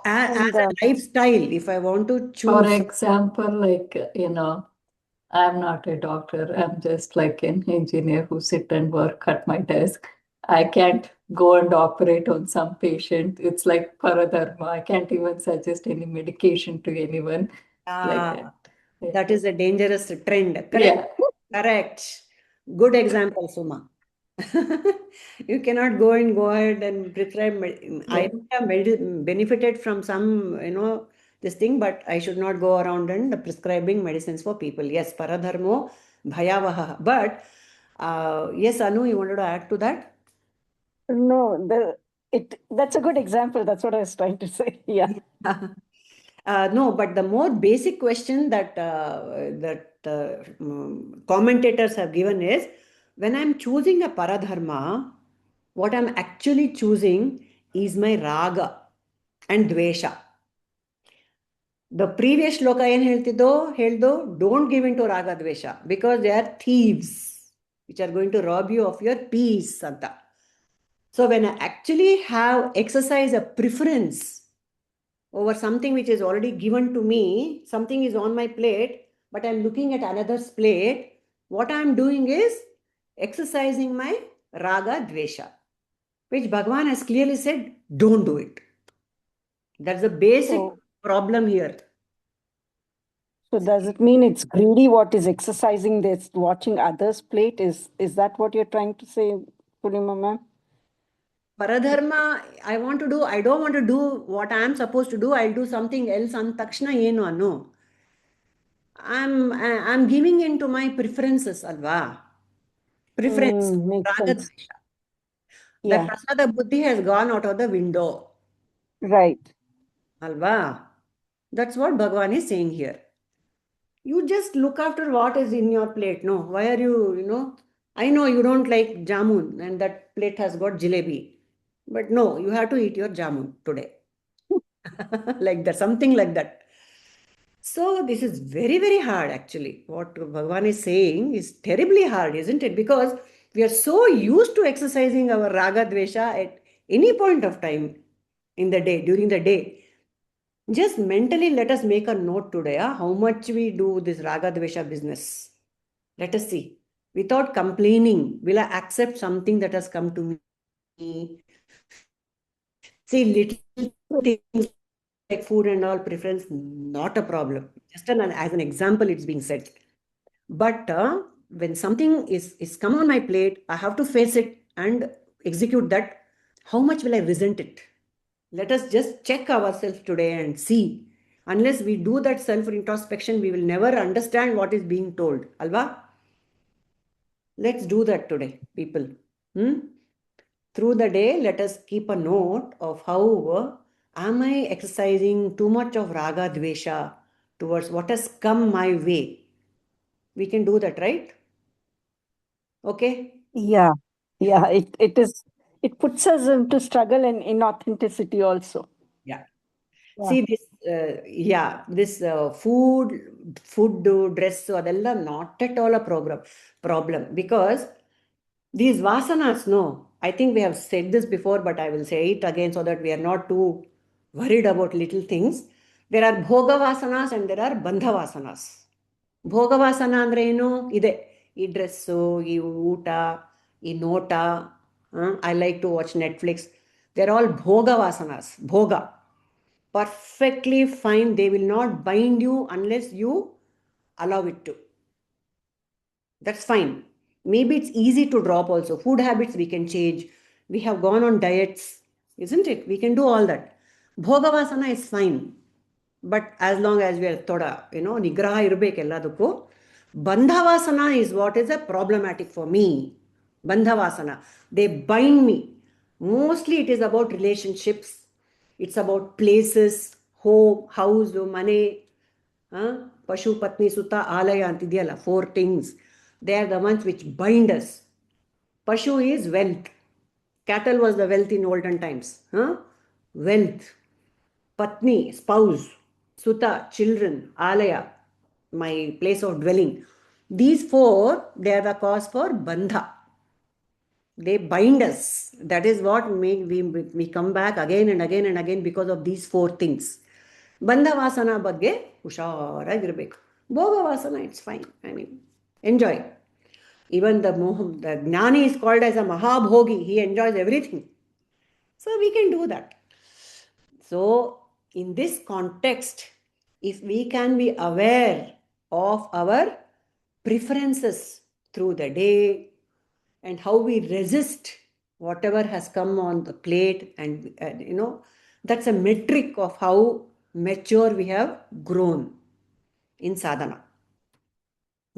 as And a lifestyle, if I want to For choose, example, like, I'm not a doctor. I'm just like an engineer who sit and work at my desk. I can't go and operate on some patient. It's like paradharma. I can't even suggest any medication to anyone like that. Yeah. that is a dangerous trend. Correct. Yeah. Correct. Good example, Suma. You cannot go ahead and prescribe. I have benefited from some, this thing, but I should not go around and prescribing medicines for people. Yes, paradharmo bhayavaha. But yes, Anu, you wanted to add to that? no, that's a good example. That's what I was trying to say. Yeah. No, but the more basic question that commentators have given is, when I'm choosing a paradharma, what I'm actually choosing is my raga and dvesha. The previous shloka ಏನು ಹೇಳ್ದು, don't give into raga dvesha because they are thieves which are going to rob you of your peace ಅಂತ. So when I actually have exercise a preference over something which is already given to me, something is on my plate, but I'm looking at another's plate, what I'm doing is exercising my raga dvesha, which Bhagavan has clearly said, don't do it. That's the basic problem here. So does it mean it's greedy what is exercising this, watching others' plate? Is that what you're trying to say, Purnima ma'am? Paradharma, I don't want to do what I am supposed to do. I'll do something else. Takshna ಏನು ಅನ್ನು. I'm giving into my preferences, alva. Preference, Makes raga sense. dvesha. Yeah. That prasada buddhi has gone out of the window. Right. Alva. That's what Bhagavan is saying here. You just look after what is in your plate. No, why are you, I know you don't like jamun and that plate has got jalebi. But no, you have to eat your jamun today. Like that, something like that. So this is very, very hard actually. What Bhagavan is saying is terribly hard, isn't it? Because we are so used to exercising our raga dvesha at any point of time in the day, during the day. Just mentally let us make a note today, how much we do this raga dvesha business. Let us see. Without complaining, will I accept something that has come to me? See, little things like food and all preference, not a problem. Just as an example, it's being said. But when something is come on my plate, I have to face it and execute that. How much will I resent it? Let us just check ourselves today and see. Unless we do that self-introspection, we will never understand what is being told. Alva? Let's do that today, people. Through the day, let us keep a note of how am I exercising too much of raga dvesha towards what has come my way. We can do that, right? Okay? Yeah. Yeah. It puts us into struggle and inauthenticity also. Yeah. Yeah. See this, this food, dress, adella not at all a problem because these vasanas, no, I think we have said this before, but I will say it again so that we are not too worried about little things. There are bhoga vasanas and there are bandha vasanas. ಭೋಗವಾಸನ ಅಂದರೆ ಏನು ಇದೆ, ಈ dress, ಈ ಊಟ, ಈ ನೋಟ, I like to watch Netflix, they are all ಭೋಗವಾಸನಾಸ್. ಭೋಗ perfectly fine, they will not bind you unless you allow it to. That's fine. Maybe it's easy to drop also. Food habits we can change. We have gone on diets, isn't it? We can do all that. Bhogavasana is fine. But as long as we are thoda, nigraha irbek elladukku. Bandhavasana is what is a problematic for me. Bandhavasana, they bind me. Mostly it is about relationships. It's about places, home, house, money, pashu, patni, sutta, alaya antidiyala, 4 things. They are the ones which bind us. Pashu is wealth. Cattle was the wealth in olden times. Wealth. Patni, spouse. Sutta, children. Alaya, my place of dwelling. These 4, they are the cause for bandha. They bind us. That is what we come back again and again and again because of these 4 things. Bandhavasana ಬಗ್ಗೆ ಹುಷಾರಾಗಿರ್ಬೇಕು. ಭೋಗವಾಸನ, it's fine. I mean, enjoy. Even the Gnani is called as a Mahabhogi. He enjoys everything. So we can do that. So in this context, if we can be aware of our preferences through the day and how we resist whatever has come on the plate, and that's a metric of how mature we have grown in sadhana.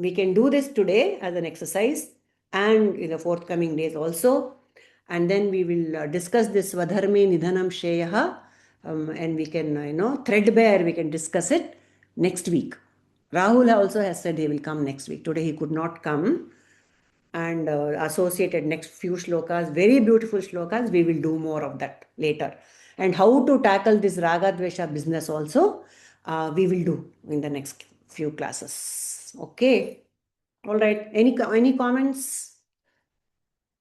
We can do this today as an exercise and in the forthcoming days also. And then we will discuss this Svadharme Nidhanam Shreyaha, and we can, threadbare, we can discuss it next week. Rahul also has said he will come next week. Today he could not come. And associated next few shlokas, very beautiful shlokas, we will do more of that later. And how to tackle this Raga Dvesha business also, we will do in the next few classes. Okay. All right. Any comments?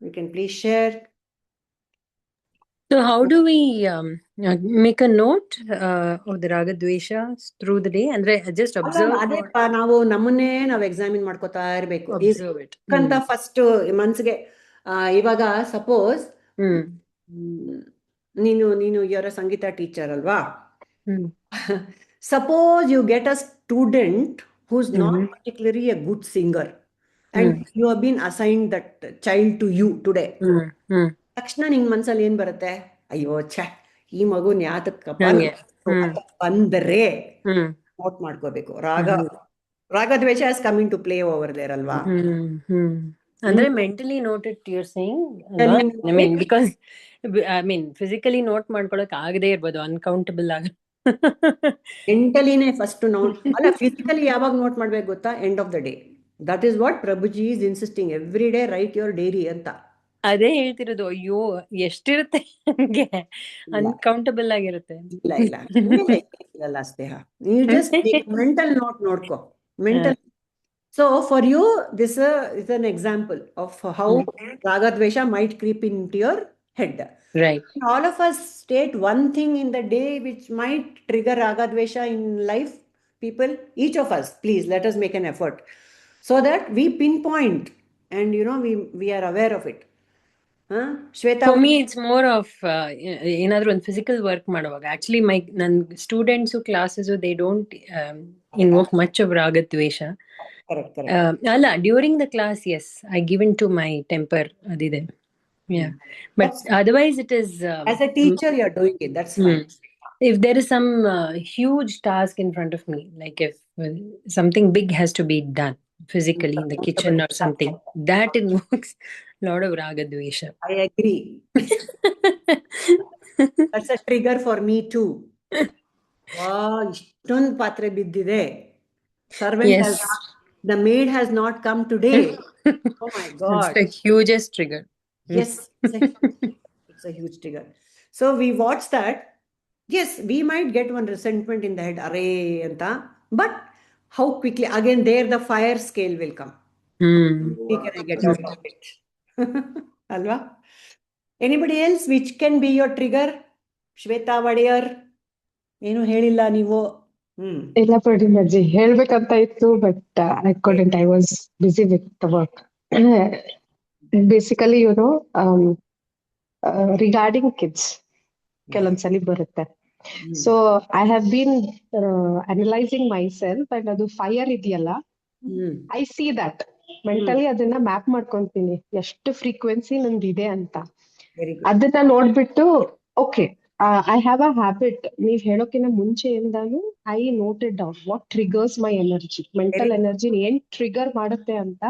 You can please share. So how do we make a note of the Raga Dveshas through the day? Andre just observe. ನಾವು ನಮ್ಮನ್ನೇ ನಾವು examine ಮಾಡ್ಕೋತಾ ಇರಬೇಕು. Observe it. First ಮನ್ಸಿಗೆ ಇವಾಗ suppose ನೀನು you're a Sangeetha teacher ಅಲ್ವಾ? Suppose you get a student who's not particularly a good singer and you have been assigned that child to you today. ತಕ್ಷಣ ನಿನ್ ಮನ್ಸಲ್ಲಿ ಏನ್ ಬರುತ್ತೆ? ಅಯ್ಯೋ ಛೆ, ಈ ಮಗುನ್ ಯಾತಕ್ಕಪ್ಪ ಬಂದರೆ ನೋಟ್ ಮಾಡ್ಕೋಬೇಕು. ರಾಗದ್ವೇಷ is coming to play over there ಅಲ್ವಾ? ಅಂದ್ರೆ mentally note it you're saying? I mean, because physically note ಮಾಡ್ಕೊಳಕ್ ಆಗದೆ ಇರ್ಬೋದು, ಅನ್ಕೌಂಟಬಲ್ ಆಗ. ಮೆಂಟಲಿನೇ ಫಸ್ಟ್ ನೋಟ್ ಅಲ್ಲ, ಫಿಸಿಕಲಿ ಯಾವಾಗ ನೋಟ್ ಮಾಡ್ಬೇಕು ಗೊತ್ತಾ? End of the day. That is what Prabhuji is insisting, every day write your diary ಅಂತ. ಅದೇ ಹೇಳ್ತಿರೋದು. ಅಯ್ಯೋ ಎಷ್ಟಿರುತ್ತೆ ಹಂಗೆ, ಅನ್ಕೌಂಟಬಲ್ ಆಗಿರುತ್ತೆ. ಇಲ್ಲ ಸ್ನೇಹ, ನೀವು ಜಸ್ಟ್ ಮೆಂಟಲ್ ನೋಟ್ ನೋಡ್ಕೋ. Mental. So for you, this is an example of how Ragadvesha might creep into your head. Right. All of us state one thing in the day which might trigger Ragadvesha in life. People, each of us, please let us make an effort so that we pinpoint and we are aware of it. Shweta, for me it's more of ಏನಾದ್ರೂ ಒಂದು physical work ಮಾಡುವಾಗ, actually ನನ್ನ students classes they don't invoke much of ರಾಗದ್ವೇಷ. ಅಲ್ಲ, during the class yes, I give in to my temper, ಅದಿದೆ. Yeah, but otherwise it is as a teacher you are doing it, that's fine. If there is some huge task in front of me, like if something big has to be done physically in the kitchen or something, that invokes a lot of ragadvesha. I agree. That's a trigger for me too. Wow, ishtond patre biddide, servant has not, the maid has not come today. Oh my god, it's the hugest trigger. Yes, it's a huge trigger. So we watch that Yes, we might get one resentment in the head, array anta, but how quickly, again, there the fire scale will come. Hmm. How quickly can I get out of it? Alva? Anybody else? Which can be your trigger? Shweta Vadiyar? ಏನು ಹೇಳಿಲ್ಲ ನೀವು ಇಲ್ಲ ಪಡಿಮಜ್ಜಿ ಹೇಳ್ಬೇಕಂತ ಇತ್ತು but I couldn't. I was busy with the work. Basically, regarding kids, ಕೆಲವೊಂದ್ಸಲಿ ಬರುತ್ತೆ. So I have been analyzing myself and ಅದು fire ಇದೆಯಲ್ಲ, I see that ಮೆಂಟಲಿ ಅದನ್ನ ಮ್ಯಾಪ್ ಮಾಡ್ಕೊಂತೀನಿ ಎಷ್ಟು ಫ್ರೀಕ್ವೆನ್ಸಿ ನಂದಿದೆ ಅಂತ. ಅದನ್ನ ನೋಡ್ಬಿಟ್ಟು okay, I have a habit. ನೀವ್ ಹೇಳೋಕಿನ ಮುಂಚೆಯಿಂದಾನು I noted down what triggers my energy, mental energy ಏನ್ ಟ್ರಿಗರ್ ಮಾಡುತ್ತೆ ಅಂತ.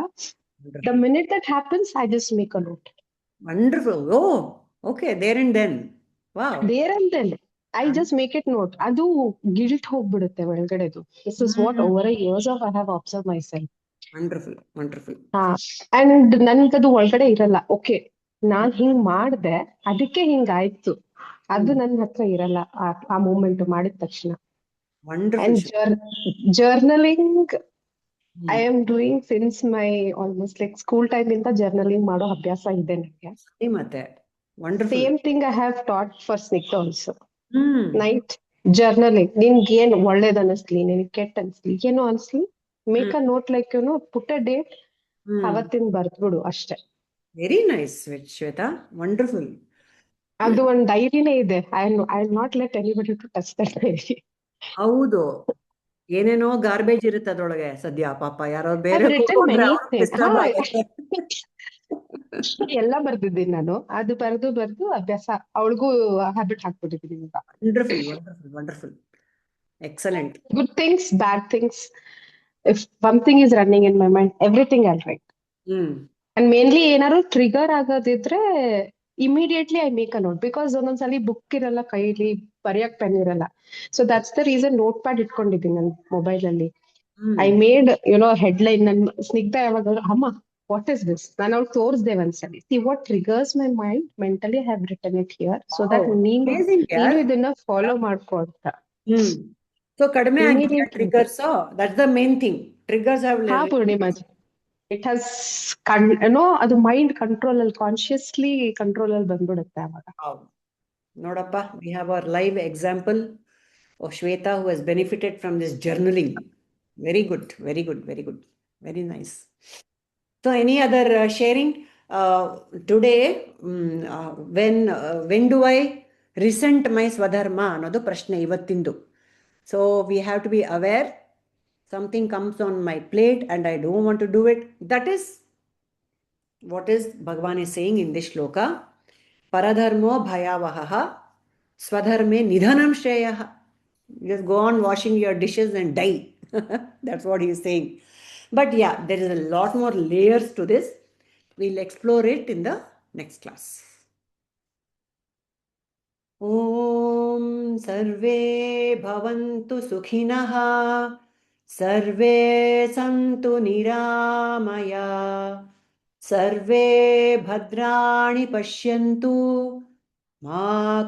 The minute that happens, I just make a note. Wonderful. Oh, okay. There and then. Wow. There and then. I just make it note. ಅದು guilt ಹೋಗ್ಬಿಡುತ್ತೆ ಒಳಗಡೆದು. This is what over a years of I have observed myself. Wonderful, wonderful. And ನನ್ಗದು ಒಳಗಡೆ ಇರಲ್ಲ. Okay, ನಾನ್ ಹಿಂಗ್ ಮಾಡ್ದೆ, ಅದಕ್ಕೆ ಹಿಂಗಾಯ್ತು. ಅದು ನನ್ನ ಹತ್ರ ಇರಲ್ಲ ಆ ಮೂಮೆಂಟ್ ಮಾಡಿದ ತಕ್ಷಣ. Wonderful. And journaling, I am doing since my almost like school time ಇಂದ journaling ಮಾಡೋ ಅಭ್ಯಾಸ ಇದೆ ನನಗೆ. ಮತ್ತೆ wonderful. Same thing I have taught for Snigdha also. Night journaling. ನಿನ್ಗೆ ಏನ್ ಒಳ್ಳೇದ್ ಅನಿಸ್ಲಿ, ನಿನಗೆ ಕೆಟ್ಟ ಅನ್ಸ್ಲಿ, ಏನೋ ಅನ್ಸ್ಲಿ, make a note, like put a date, ಅವತ್ತಿನ ಬರ್ದ್ಬಿಡು ಅಷ್ಟೇ. Very nice Shweta, wonderful. ಅದು ಒಂದ್ ಡೈರಿನೇ ಇದೆ. I not let anybody to touch that diary. ಹೌದು, ಏನೇನೋ ಗಾರ್ಬೇಜ್ ಇರುತ್ತೆ ಅದ್ರೊಳಗೆ ಸದ್ಯ. ಪಾಪ ಯಾರೋ ಬೇರೆ ಎಲ್ಲ ಬರ್ದಿದ್ದೀನಿ ನಾನು. ಅದು ಬರ್ದು ಅಭ್ಯಾಸ ಅವಳಿಗೂ ಹ್ಯಾಬಿಟ್ ಹಾಕ್ಬಿಟ್ಟಿದ್ದೀನಿ ಈಗ. Wonderful, wonderful, wonderful, excellent. Good things, bad things, if one thing is running in my mind, everything I'll write. And mainly ಏನಾದ್ರು ಟ್ರಿಗರ್ ಆಗೋದಿದ್ರೆ immediately I make a note, because ಒಂದೊಂದ್ಸಲಿ ಬುಕ್ ಇರಲ್ಲ ಕೈಲಿ, ಬರೆಯಕ್ ಪೆನ್ ಇರಲ್ಲ. So that's the reason notepad ಇಟ್ಕೊಂಡಿದ್ದೀನಿ ನನ್ನ mobile ಅಲ್ಲಿ. I made headline. ನನ್ ಸ್ನಿಗ್ಧ ಯಾವಾಗ ಅಮ್ಮ ವಾಟ್ ಇಸ್ ದಿಸ್, ನಾನು ಅವ್ಳು ತೋರಿಸ್ದೆ ಒಂದ್ಸಲಿ. See what triggers my mind mentally, I have written it here, so that ನೀನು ಇದನ್ನ ಫಾಲೋ ಮಾಡ್ಕೊ ಅಂತ. So kadme ಆಗಿದೆಯಾ triggers? That's the main thing. Triggers have Purnimaji. It has ಅದು ಮೈಂಡ್ ಕಂಟ್ರೋಲ್ ಅಲ್ಲಿ, ಕಾನ್ಶಿಯಸ್ಲಿ ಕಂಟ್ರೋಲ್ ಅಲ್ಲಿ ಬಂದ್ಬಿಡುತ್ತೆ ಅವಾಗ. ನೋಡಪ್ಪ, we have our live example of Shweta who has benefited from this journaling. Very good, very good, very good, very nice. So any other sharing today? When do I resent my swadharma ಅನ್ನೋದು ಪ್ರಶ್ನೆ ಇವತ್ತಿಂದು. So we have to be aware. Something comes on my plate and I don't want to do it. That is what is Bhagavan is saying in this shloka. Paradharmo bhayavaha swadharme nidhanam shreyaha. Just go on washing your dishes and die. That's what he is saying. But yeah, there is a lot more layers to this. We'll explore it in the next class. Om sarve bhavantu sukhinah, sarve santu niramaya, sarve bhadrani pashyantu, ma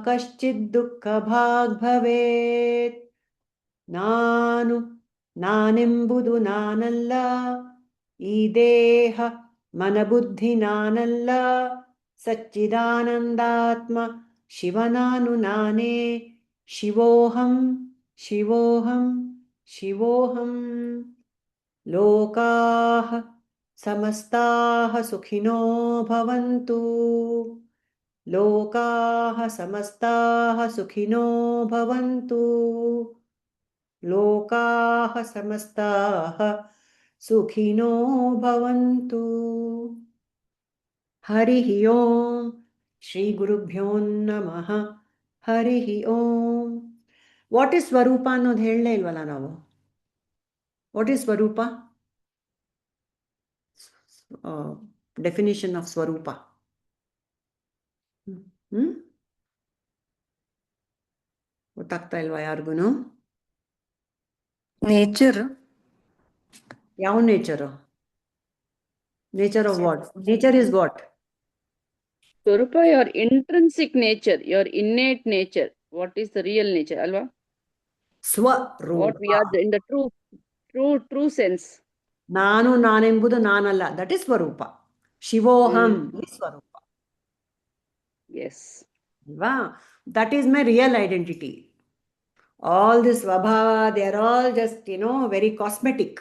kaschid dukkha bhag bhavet. ನಾನೆಂಬುದು ನಾನಲ್ಲ, ಈ ದೇಹ ಮನಬುದ್ಧಿ ನಾನಲ್ಲ, ಸಚ್ಚಿದಾನಂದಾತ್ಮ ಶಿವನಾನು ನಾನೇ, ಶಿವೋಹಂ ಶಿವೋಹಂ ಶಿವೋಹಂ. ಲೋಕಾಃ ಸಮಸ್ತಾಃ ಸುಖಿನೋ ಭವಂತು, ಲೋಕಾಃ ಸಮಸ್ತಾಃ ಸುಖಿನೋ ಭವಂತು, ಲೋಕಾಃ ಸಮಸ್ತಾಃ ಸುಖಿನೋ ಭವಂತು. ಹರಿಃ ಓಂ. ಶ್ರೀ ಗುರುಭ್ಯೋ ನಮಃ. ಹರಿಃ ಓಂ. ವಾಟ್ ಇಸ್ ಸ್ವರೂಪ ಅನ್ನೋದು ಹೇಳಲೇ ಇಲ್ವಲ್ಲ ನಾವು. ವಾಟ್ ಇಸ್ ಸ್ವರೂಪ? ಡೆಫಿನಿಷನ್ ಆಫ್ ಸ್ವರೂಪ. ಗೊತ್ತಾಗ್ತಾ ಇಲ್ವಾ ಯಾರಿಗೂ? ನೇಚರ್. ಯಾವ nature? Nature of what? Nature is what? Swarupa, your intrinsic nature, your innate nature, what is the real nature, alva? What we Swarupa. are in the true sense. Nanu nanembudu nanalla. That is Swarupa. Shivoham is Swarupa. Yes. Wow. That is my real identity. All this Svabhava, they are all just, very cosmetic.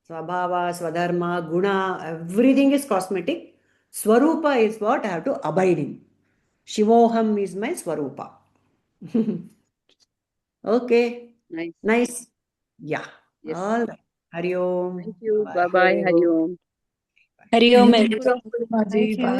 Svabhava, Swadharma, Guna, everything is cosmetic. Swarupa is what I have to abide in. Shivoham is my Swarupa. Okay. Nice. Yeah. Yes. All right. Hari Om. Thank you. Bye bye. Hari Om. Hari Om. Thank you, Prabhuji. Thank you. Bye.